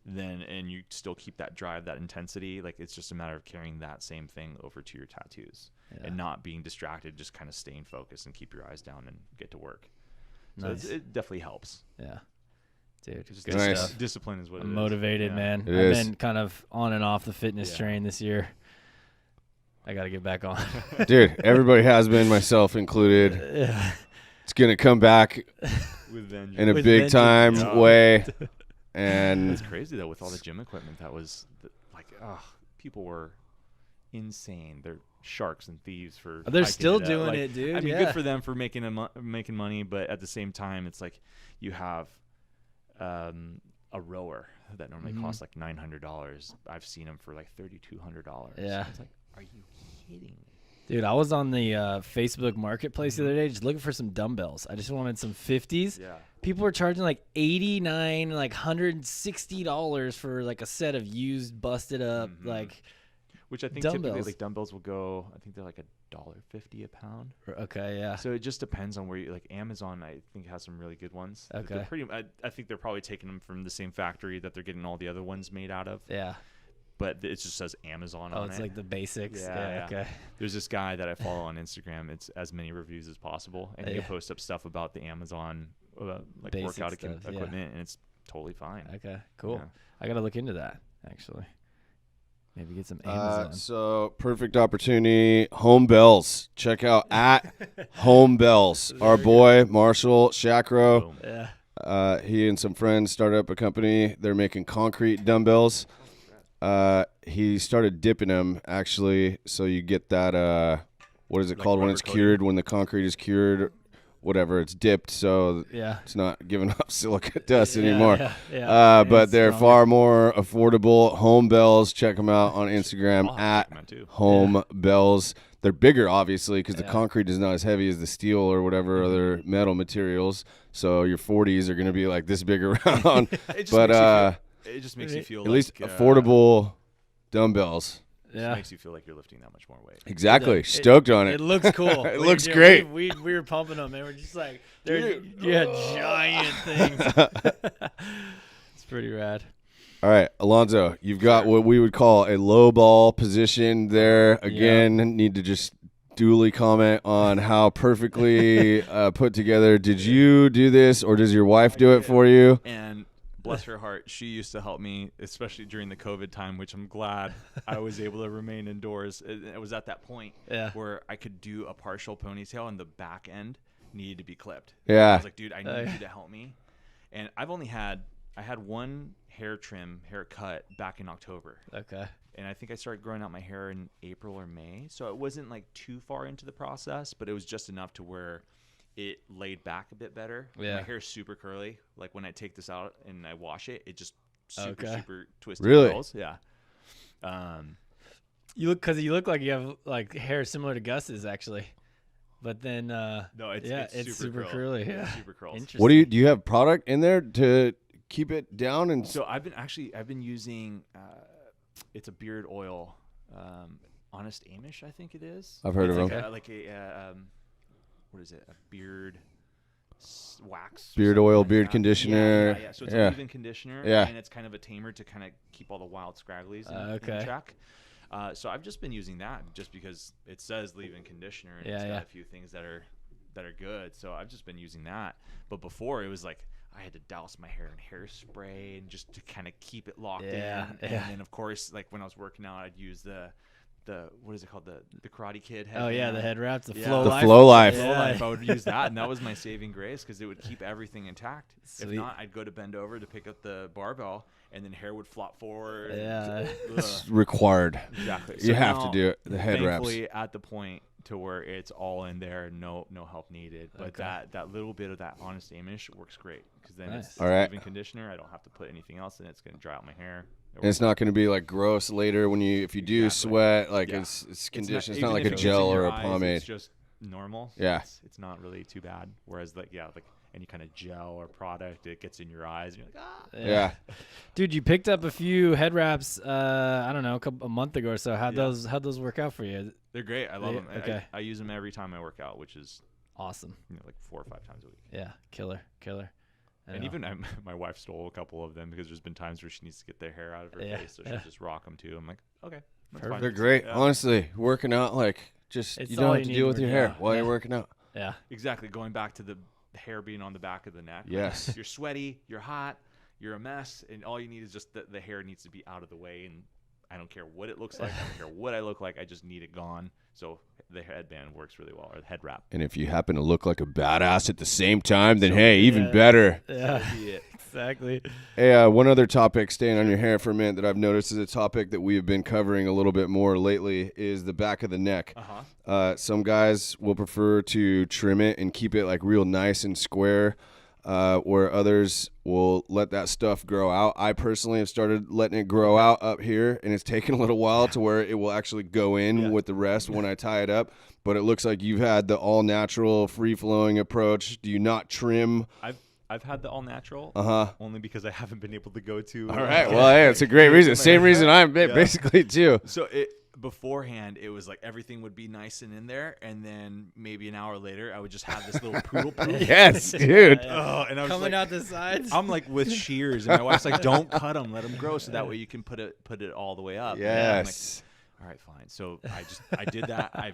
then and you still keep that drive, that intensity, like it's just a matter of carrying that same thing over to your tattoos and not being distracted, just kind of staying focused and keep your eyes down and get to work. Nice. So it definitely helps. Yeah. Dude, Just good Nice. stuff. Discipline is what I'm it is. motivated, Yeah. man. It I've is. been kind of on and off the fitness train this year. I got to get back on. Dude, everybody has been, myself included. Yeah. It's going to come back With vengeance. in a With big time vengeance. way. And It's crazy though with all the gym equipment that was people were insane. They're sharks and thieves for. They're hiking still it up. doing Like, it, dude. I mean, yeah. good for them for making money, but at the same time, it's like you have a rower that normally costs like $900. I've seen them for like $3,200. Yeah. It's like, are you kidding me? Dude, I was on the Facebook Marketplace the other day just looking for some dumbbells. I just wanted some 50s. Yeah. People were charging like $89, like $160 for like a set of used, busted up, like. Which I think typically dumbbells. like dumbbells will go. I think they're like $1.50 a pound. Okay, yeah. So it just depends on where you like. Amazon, I think, has some really good ones. Okay. They're pretty. I think they're probably taking them from the same factory that they're getting all the other ones made out of. Yeah. But it just says Amazon on it. Oh, it's like the basics. Yeah, Yeah, yeah. okay. There's this guy that I follow on Instagram. It's as many reviews as possible, and he Yeah. posts up stuff about the Amazon like Basic workout stuff, yeah. equipment, and it's totally fine. Okay, cool. Yeah. I got to look into that, actually. Maybe get some Amazon. so perfect opportunity. Home Bells. Check out at Home Bells. Our boy Marshall Shacro. Boom. Yeah. He and some friends started up a company. They're making concrete dumbbells. He started dipping them actually, so you get that. What is it Like called when rubber it's coating? cured? When the concrete is cured, whatever, it's dipped, so Yeah. it's not giving off silica dust Yeah, anymore. yeah. But It's they're stronger. far more affordable. Home Bells. Check them out on Instagram I'll at check 'em out, too. Home Bells. They're bigger, obviously, because the Yeah. concrete is not as heavy as the steel or whatever other metal materials. So your 40s are going to be like this big around. It just But it just makes you feel at least like, affordable dumbbells. Yeah. makes you feel like you're lifting that much more weight. Exactly. Stoked on It it. looks cool. It We looks did- great. We were pumping them, and we're just like, they're Dude. giant things. It's pretty rad. All right, Alonzo, you've got what we would call a low ball position there. Again, need to just duly comment on how perfectly put together. Did you do this, or does your wife do it for you? And bless her heart, she used to help me, especially during the COVID time, which I'm glad I was able to remain indoors. It was at that point where I could do a partial ponytail and the back end needed to be clipped. Yeah. I was like, dude, I need you to help me. And I had one haircut back in October. Okay. And I think I started growing out my hair in April or May. So it wasn't like too far into the process, but it was just enough to where it laid back a bit better. Yeah. My hair's super curly. Like when I take this out and I wash it, it just super twisted. Really? Curls. Yeah. You look like you have like hair similar to Gus's actually, but then No, it's super curl. curly. Yeah, Yeah. super curls. Interesting. What do you have product in there to keep it down? And So I've been using it's a beard oil, Honest Amish, I think it is. I've heard It's of like them. like a what is it? A beard wax. or Beard something oil, like beard that. conditioner. Yeah. So it's Yeah. a leave-in conditioner. Yeah. And it's kind of a tamer to kind of keep all the wild scragglies in Okay. check. So I've just been using that just because it says leave-in conditioner and Yeah, it's got yeah. a few things that are good. So I've just been using that. But before it was like I had to douse my hair in hairspray and just to kind of keep it locked Yeah, in. yeah. And then of course, like when I was working out, I'd use the what is it called, the Karate Kid head. Oh yeah, the head wraps, the Yeah. flow The life. Flow Life. Flow Yeah. Life, I would use that, and that was my saving grace because it would keep everything intact. Sweet. If not, I'd go to bend over to pick up the barbell, and then hair would flop forward. Yeah. it's required. Exactly. You have to now, do it. The head wraps. thankfully, at the point to where it's all in there, no help needed. But Okay. that little bit of that Honest Amish works great because then Nice. it's All right. leave-in conditioner. I don't have to put anything else in it. It's going to dry out my hair. And it's not going to be like gross later when if you do Exactly. sweat. Like Yeah. it's conditioned. It's even not like if a it gets gel in or your a eyes, pomade. It's just normal. Yeah. It's not really too bad. Whereas like any kind of gel or product, it gets in your eyes. And you're like, ah. Yeah. Dude, you picked up a few head wraps. I don't know, a month ago or so. How'd those work out for you? They're great. I love them. Okay. I use them every time I work out, which is awesome. Like 4 or 5 times a week. Yeah, killer. And even my wife stole a couple of them because there's been times where she needs to get their hair out of her face, so she'll just rock them too. I'm like, okay, that's fine. They're great. Yeah. Honestly, working out, like, just It's you don't all have you to need deal with your working hair out. while Yeah. you're working out. Yeah. Exactly. Going back to the hair being on the back of the neck. Yes. You're sweaty, you're hot, you're a mess, and all you need is just the hair needs to be out of the way. And I don't care what it looks like. I don't care what I look like. I just need it gone. So the headband works really well, or the head wrap. And if you happen to look like a badass at the same time, then hey, even better. Yeah. That'd be it. Exactly. Hey, one other topic, staying on your hair for a minute, that I've noticed is a topic that we have been covering a little bit more lately is the back of the neck. Some guys will prefer to trim it and keep it like real nice and square, where others will let that stuff grow out. I personally have started letting it grow out up here, and it's taken a little while to where it will actually go in with the rest when I tie it up. But it looks like you've had the all-natural, free-flowing approach. Do you not trim? I've had the all natural, only because I haven't been able to go to. All right. Well, hey, it's a great reason. Same reason I'm basically too. So beforehand, it was like everything would be nice and in there, and then maybe an hour later, I would just have this little poodle poof. Yes, dude. Oh, and I was Coming like, out the sides. I'm like with shears, and my wife's like, "Don't cut them, let them grow, so that way you can put it all the way up." Yes. And I'm like, all right, fine. So I did that. I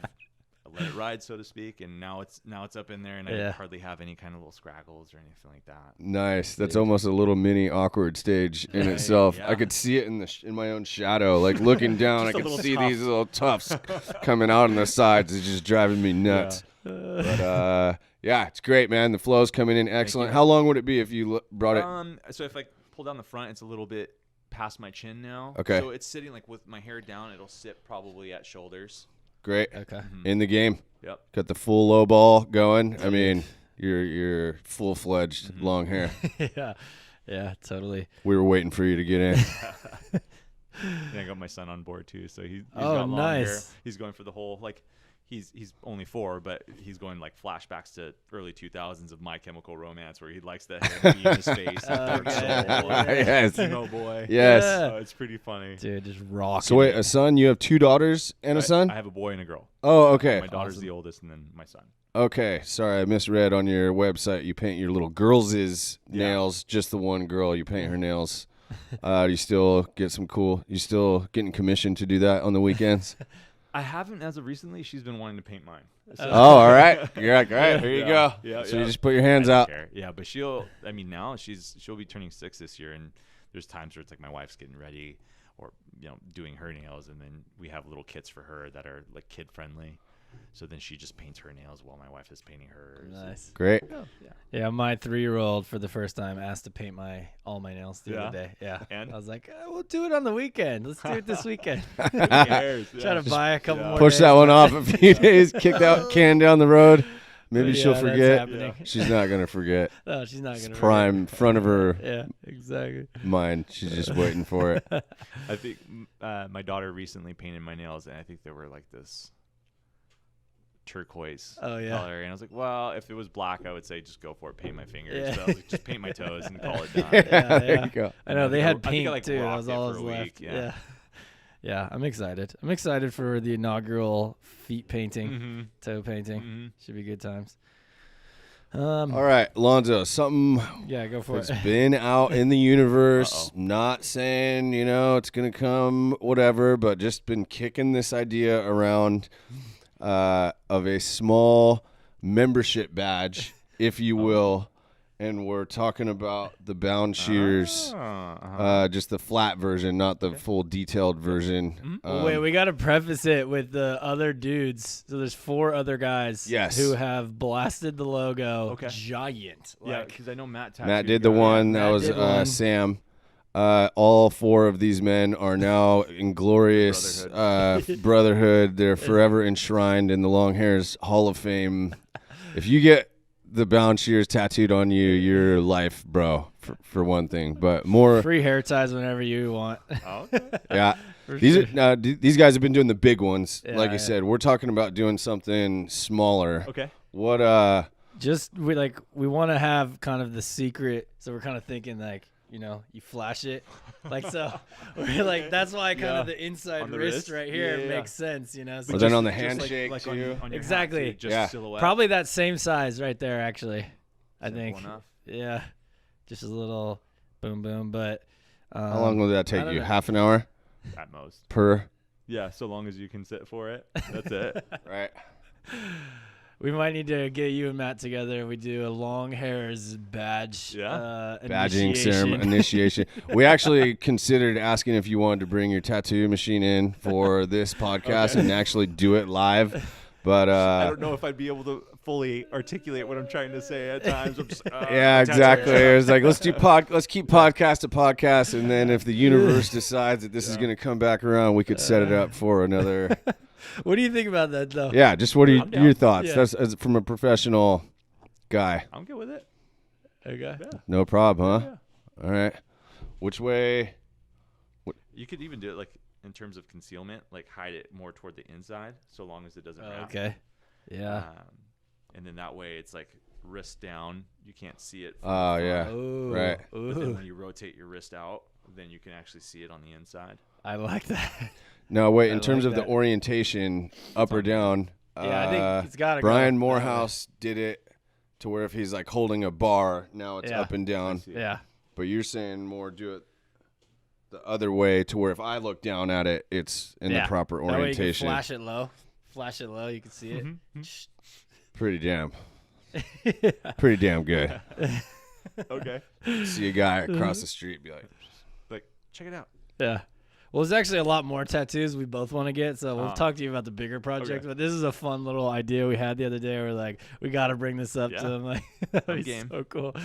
let it ride, so to speak, and now it's up in there, and I hardly have any kind of little scraggles or anything like that. Nice. That's almost a little mini awkward stage in itself. Yeah. I could see it in my own shadow, like looking down. I could see these little tufts coming out on the sides. It's just driving me nuts. But yeah, it's great, man. The flow's coming in excellent. How long would it be if you brought it? So if I pull down the front, it's a little bit past my chin now. Okay. So it's sitting like with my hair down. It'll sit probably at shoulders. Great. Okay. In the game. Yep. Got the full low ball going. I mean, you're full-fledged long hair. Yeah, totally. We were waiting for you to get in. And I got my son on board too, so he's Oh, got long hair. nice. He's going for the whole he's only 4, but he's going like flashbacks to early 2000s of My Chemical Romance, where he likes the hair to be in his face. And dark soul, Yes. emo boy. Yes. Yeah. It's pretty funny. Dude, just rocking. So wait, a son? You have 2 daughters and a son? I have a boy and a girl. Oh, okay. My daughter's the oldest, and then my son. Okay, sorry, I misread on your website. You paint your little girls' nails, just the one girl. You paint her nails. Do you still get some cool? You still getting commissioned to do that on the weekends? I haven't as of recently. She's been wanting to paint mine. So, Oh, all right. You're like, all right, here you go. Yeah, So you just put your hands out. Yeah, but now she'll be turning 6 this year, and there's times where it's like my wife's getting ready or doing her nails, and then we have little kits for her that are like kid friendly. So then she just paints her nails while my wife is painting hers. Nice. Great. Yeah, my 3-year-old for the first time asked to paint all my nails the other day. Yeah. And? I was like, we'll do it on the weekend. Let's do it this weekend. Who cares? Try to buy a couple more Push days. that one off a few days, kick that can down the road. Maybe Yeah, she'll that's forget. happening. She's not going to forget. No, she's not going to. Prime front of her Yeah, exactly. mind. She's just waiting for it. I think my daughter recently painted my nails, and I think they were like this turquoise Oh, yeah. color, and I was like, well, if it was black, I would say just go for it, paint my fingers. Yeah. But I was like, just paint my toes and call it done. Yeah, There yeah. you go. I know they had I think I, paint too. That rocked was it all for that was a left. week, Yeah. Yeah, I'm excited. I'm excited for the inaugural feet painting, toe painting. Should be good times. All right, Alonzo, something Yeah, go for that's it. been out in the universe. Not saying, it's going to come, whatever, but just been kicking this idea around of a small membership badge, if you will. And we're talking about the Bound Shears, just the flat version, not the full detailed version. Wait, we got to preface it with the other dudes. So there's 4 other guys who have blasted the logo giant. Yeah, because I know Matt did the one. That Matt was did one. Sam. All 4 of these men are now in glorious brotherhood. They're forever enshrined in the Longhairs Hall of Fame. If you get the Bound Shears tattooed on you, your life, bro, for one thing. But more Free hair ties whenever you want. Oh, okay. yeah. For These sure. are these guys have been doing the big ones. Yeah, Like I yeah. said, we're talking about doing something smaller. Okay. What we want to have kind of the secret. So we're kind of thinking like, you know, you flash it, like so. We're like that's why kind of the inside the wrist wrist? right here Yeah. makes sense, you know. So But then on the Just handshake like too. on your Exactly. hat, too, just Yeah. silhouette. probably that same size right there, actually. I Simple think. enough. Yeah, just a little boom boom. But How long will that I take don't you? know. Half an hour At most. per. Yeah, so long as you can sit for it. That's it. Right. We might need to get you and Matt together. We do a Longhairs badge. Yeah. Badging ceremony initiation. We actually considered asking if you wanted to bring your tattoo machine in for this podcast and actually do it live. But I don't know if I'd be able to fully articulate what I'm trying to say at times. I'm just, yeah, exactly. It was like let's keep podcast to podcast, and then if the universe decides that this is going to come back around, we could set it up for another. What do you think about that, though? Yeah, just what are I'm down. your thoughts? Yeah. That's as from a professional guy. I'm good with it. Okay. Yeah. No problem, huh? Yeah. All right. Which way? You could even do it like in terms of concealment, like hide it more toward the inside, so long as it doesn't wrap. Okay. Yeah. And then that way it's like wrist down. You can't see it. Oh, yeah. Ooh. Right. But then Ooh. when you rotate your wrist out, then you can actually see it on the inside. I like that. No, wait. I In terms like of the that. orientation, up or down. Yeah, I think it's gotta go Brian that way. Morehouse did it to where if he's like holding a bar, now it's Yeah. up and down. see it. Yeah. But you're saying more do it the other way to where if I look down at it, it's in the proper That way you can orientation. flash it low. Flash it low. You can see it. Pretty damn good. Okay. See a guy across the street, be like, Like, check it out. Yeah. Well, there's actually a lot more tattoos we both want to get, so we'll talk to you about the bigger project. Okay. But this is a fun little idea we had the other day. We're like, we got to bring this up to Yeah. them. Like, that'd I'm be game. so cool.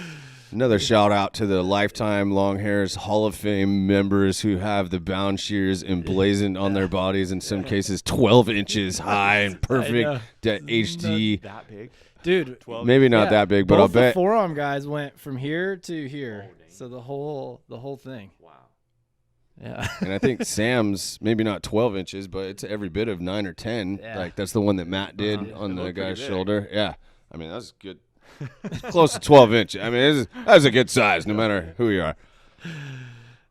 another shout out to the lifetime Longhairs Hall of Fame members who have the Bound Shears emblazoned on their bodies, in some cases 12 inches high and know. perfect HD. That big. Dude, 12. Maybe not yeah, that big, but both I'll bet. the forearm guys went from here to here. Oh, dang. So the whole thing. Wow. Yeah. And I think Sam's maybe not 12 inches, but it's every bit of 9 or 10. Yeah. Like that's the one that Matt did Yeah. on It the looked pretty guy's big. shoulder. Yeah. I mean, that's good. It's close to 12 inches. I mean, that's a good size no matter who you are.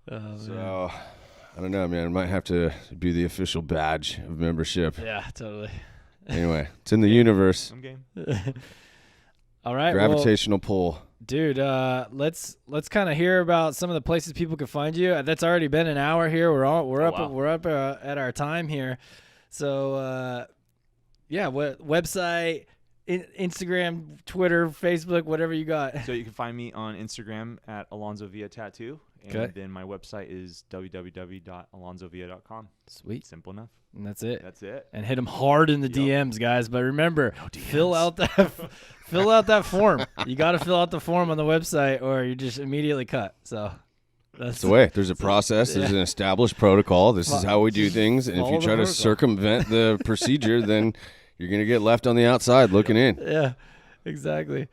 So, I don't know, man. It might have to be the official badge of membership. Yeah, totally. Anyway, it's in the universe. I'm game. All right. Gravitational pull. Dude, let's kind of hear about some of the places people can find you. That's already been an hour here. We're up at our time here. So yeah, what website, Instagram, Twitter, Facebook, whatever you got. So you can find me on Instagram at Alonzo Villa Tattoo. And Okay. then my website is www.alonzovilla.com. Sweet. Simple enough. And that's it. That's it. And hit them hard in the Yep. DMs, guys. But remember, DMs. fill out that form. You got to fill out the form on the website, or you're just immediately cut. So That's the way. There's a process. There's an established protocol. This is how we do things. And if Follow you the try to protocol. circumvent the procedure, then you're going to get left on the outside looking in. Yeah, exactly.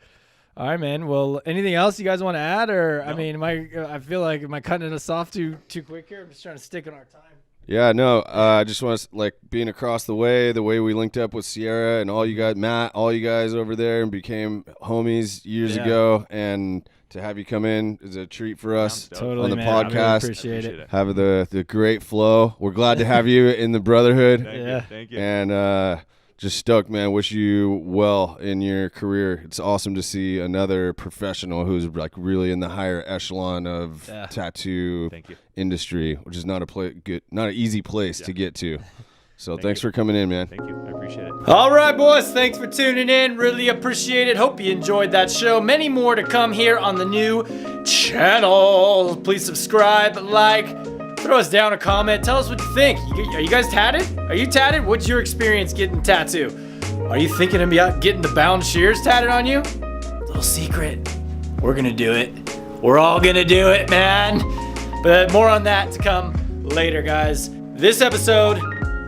All right, man. Well, anything else you guys want to add, or I No. mean, I feel like am I cutting us off too quick here? I'm just trying to stick on our time. Yeah, no, I just want to, like, being across the way we linked up with Sierra and all you guys, Matt, all you guys over there and became homies years Yeah. ago. And to have you come in is a treat for us. Sounds dope. Totally, on the man. I really podcast. appreciate it. Have the great flow. We're glad to have you in the brotherhood. Thank Yeah. you. Thank you. And just stoked, man. Wish you well in your career. It's awesome to see another professional who's like really in the higher echelon of Yeah. tattoo Thank you. industry, which is not an easy place to get to. So Thank thanks you. for coming in, man. Thank you. I appreciate it. All right, boys. Thanks for tuning in. Really appreciate it. Hope you enjoyed that show. Many more to come here on the new channel. Please subscribe, like, throw us down a comment. Tell us what you think. Are you guys tatted? Are you tatted? What's your experience getting a tattoo? Are you thinking about getting the Bound Shears tatted on you? Little secret. We're going to do it. We're all going to do it, man. But more on that to come later, guys. This episode,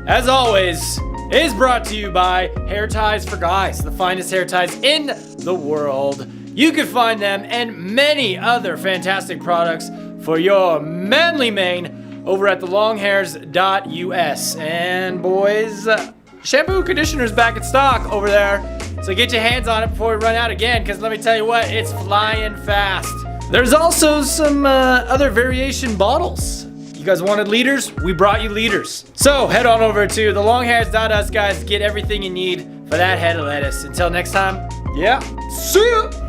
as always, is brought to you by Hair Ties for Guys, the finest hair ties in the world. You can find them and many other fantastic products for your manly mane over at the longhairs.us. And boys, shampoo conditioners back in stock over there So get your hands on it before we run out again, because let me tell you what, it's flying fast. There's also some other variation bottles. You guys wanted leaders? We brought you leaders. So head on over to thelonghairs.us, guys, to get everything you need for that head of lettuce. Until next time, yeah, see ya!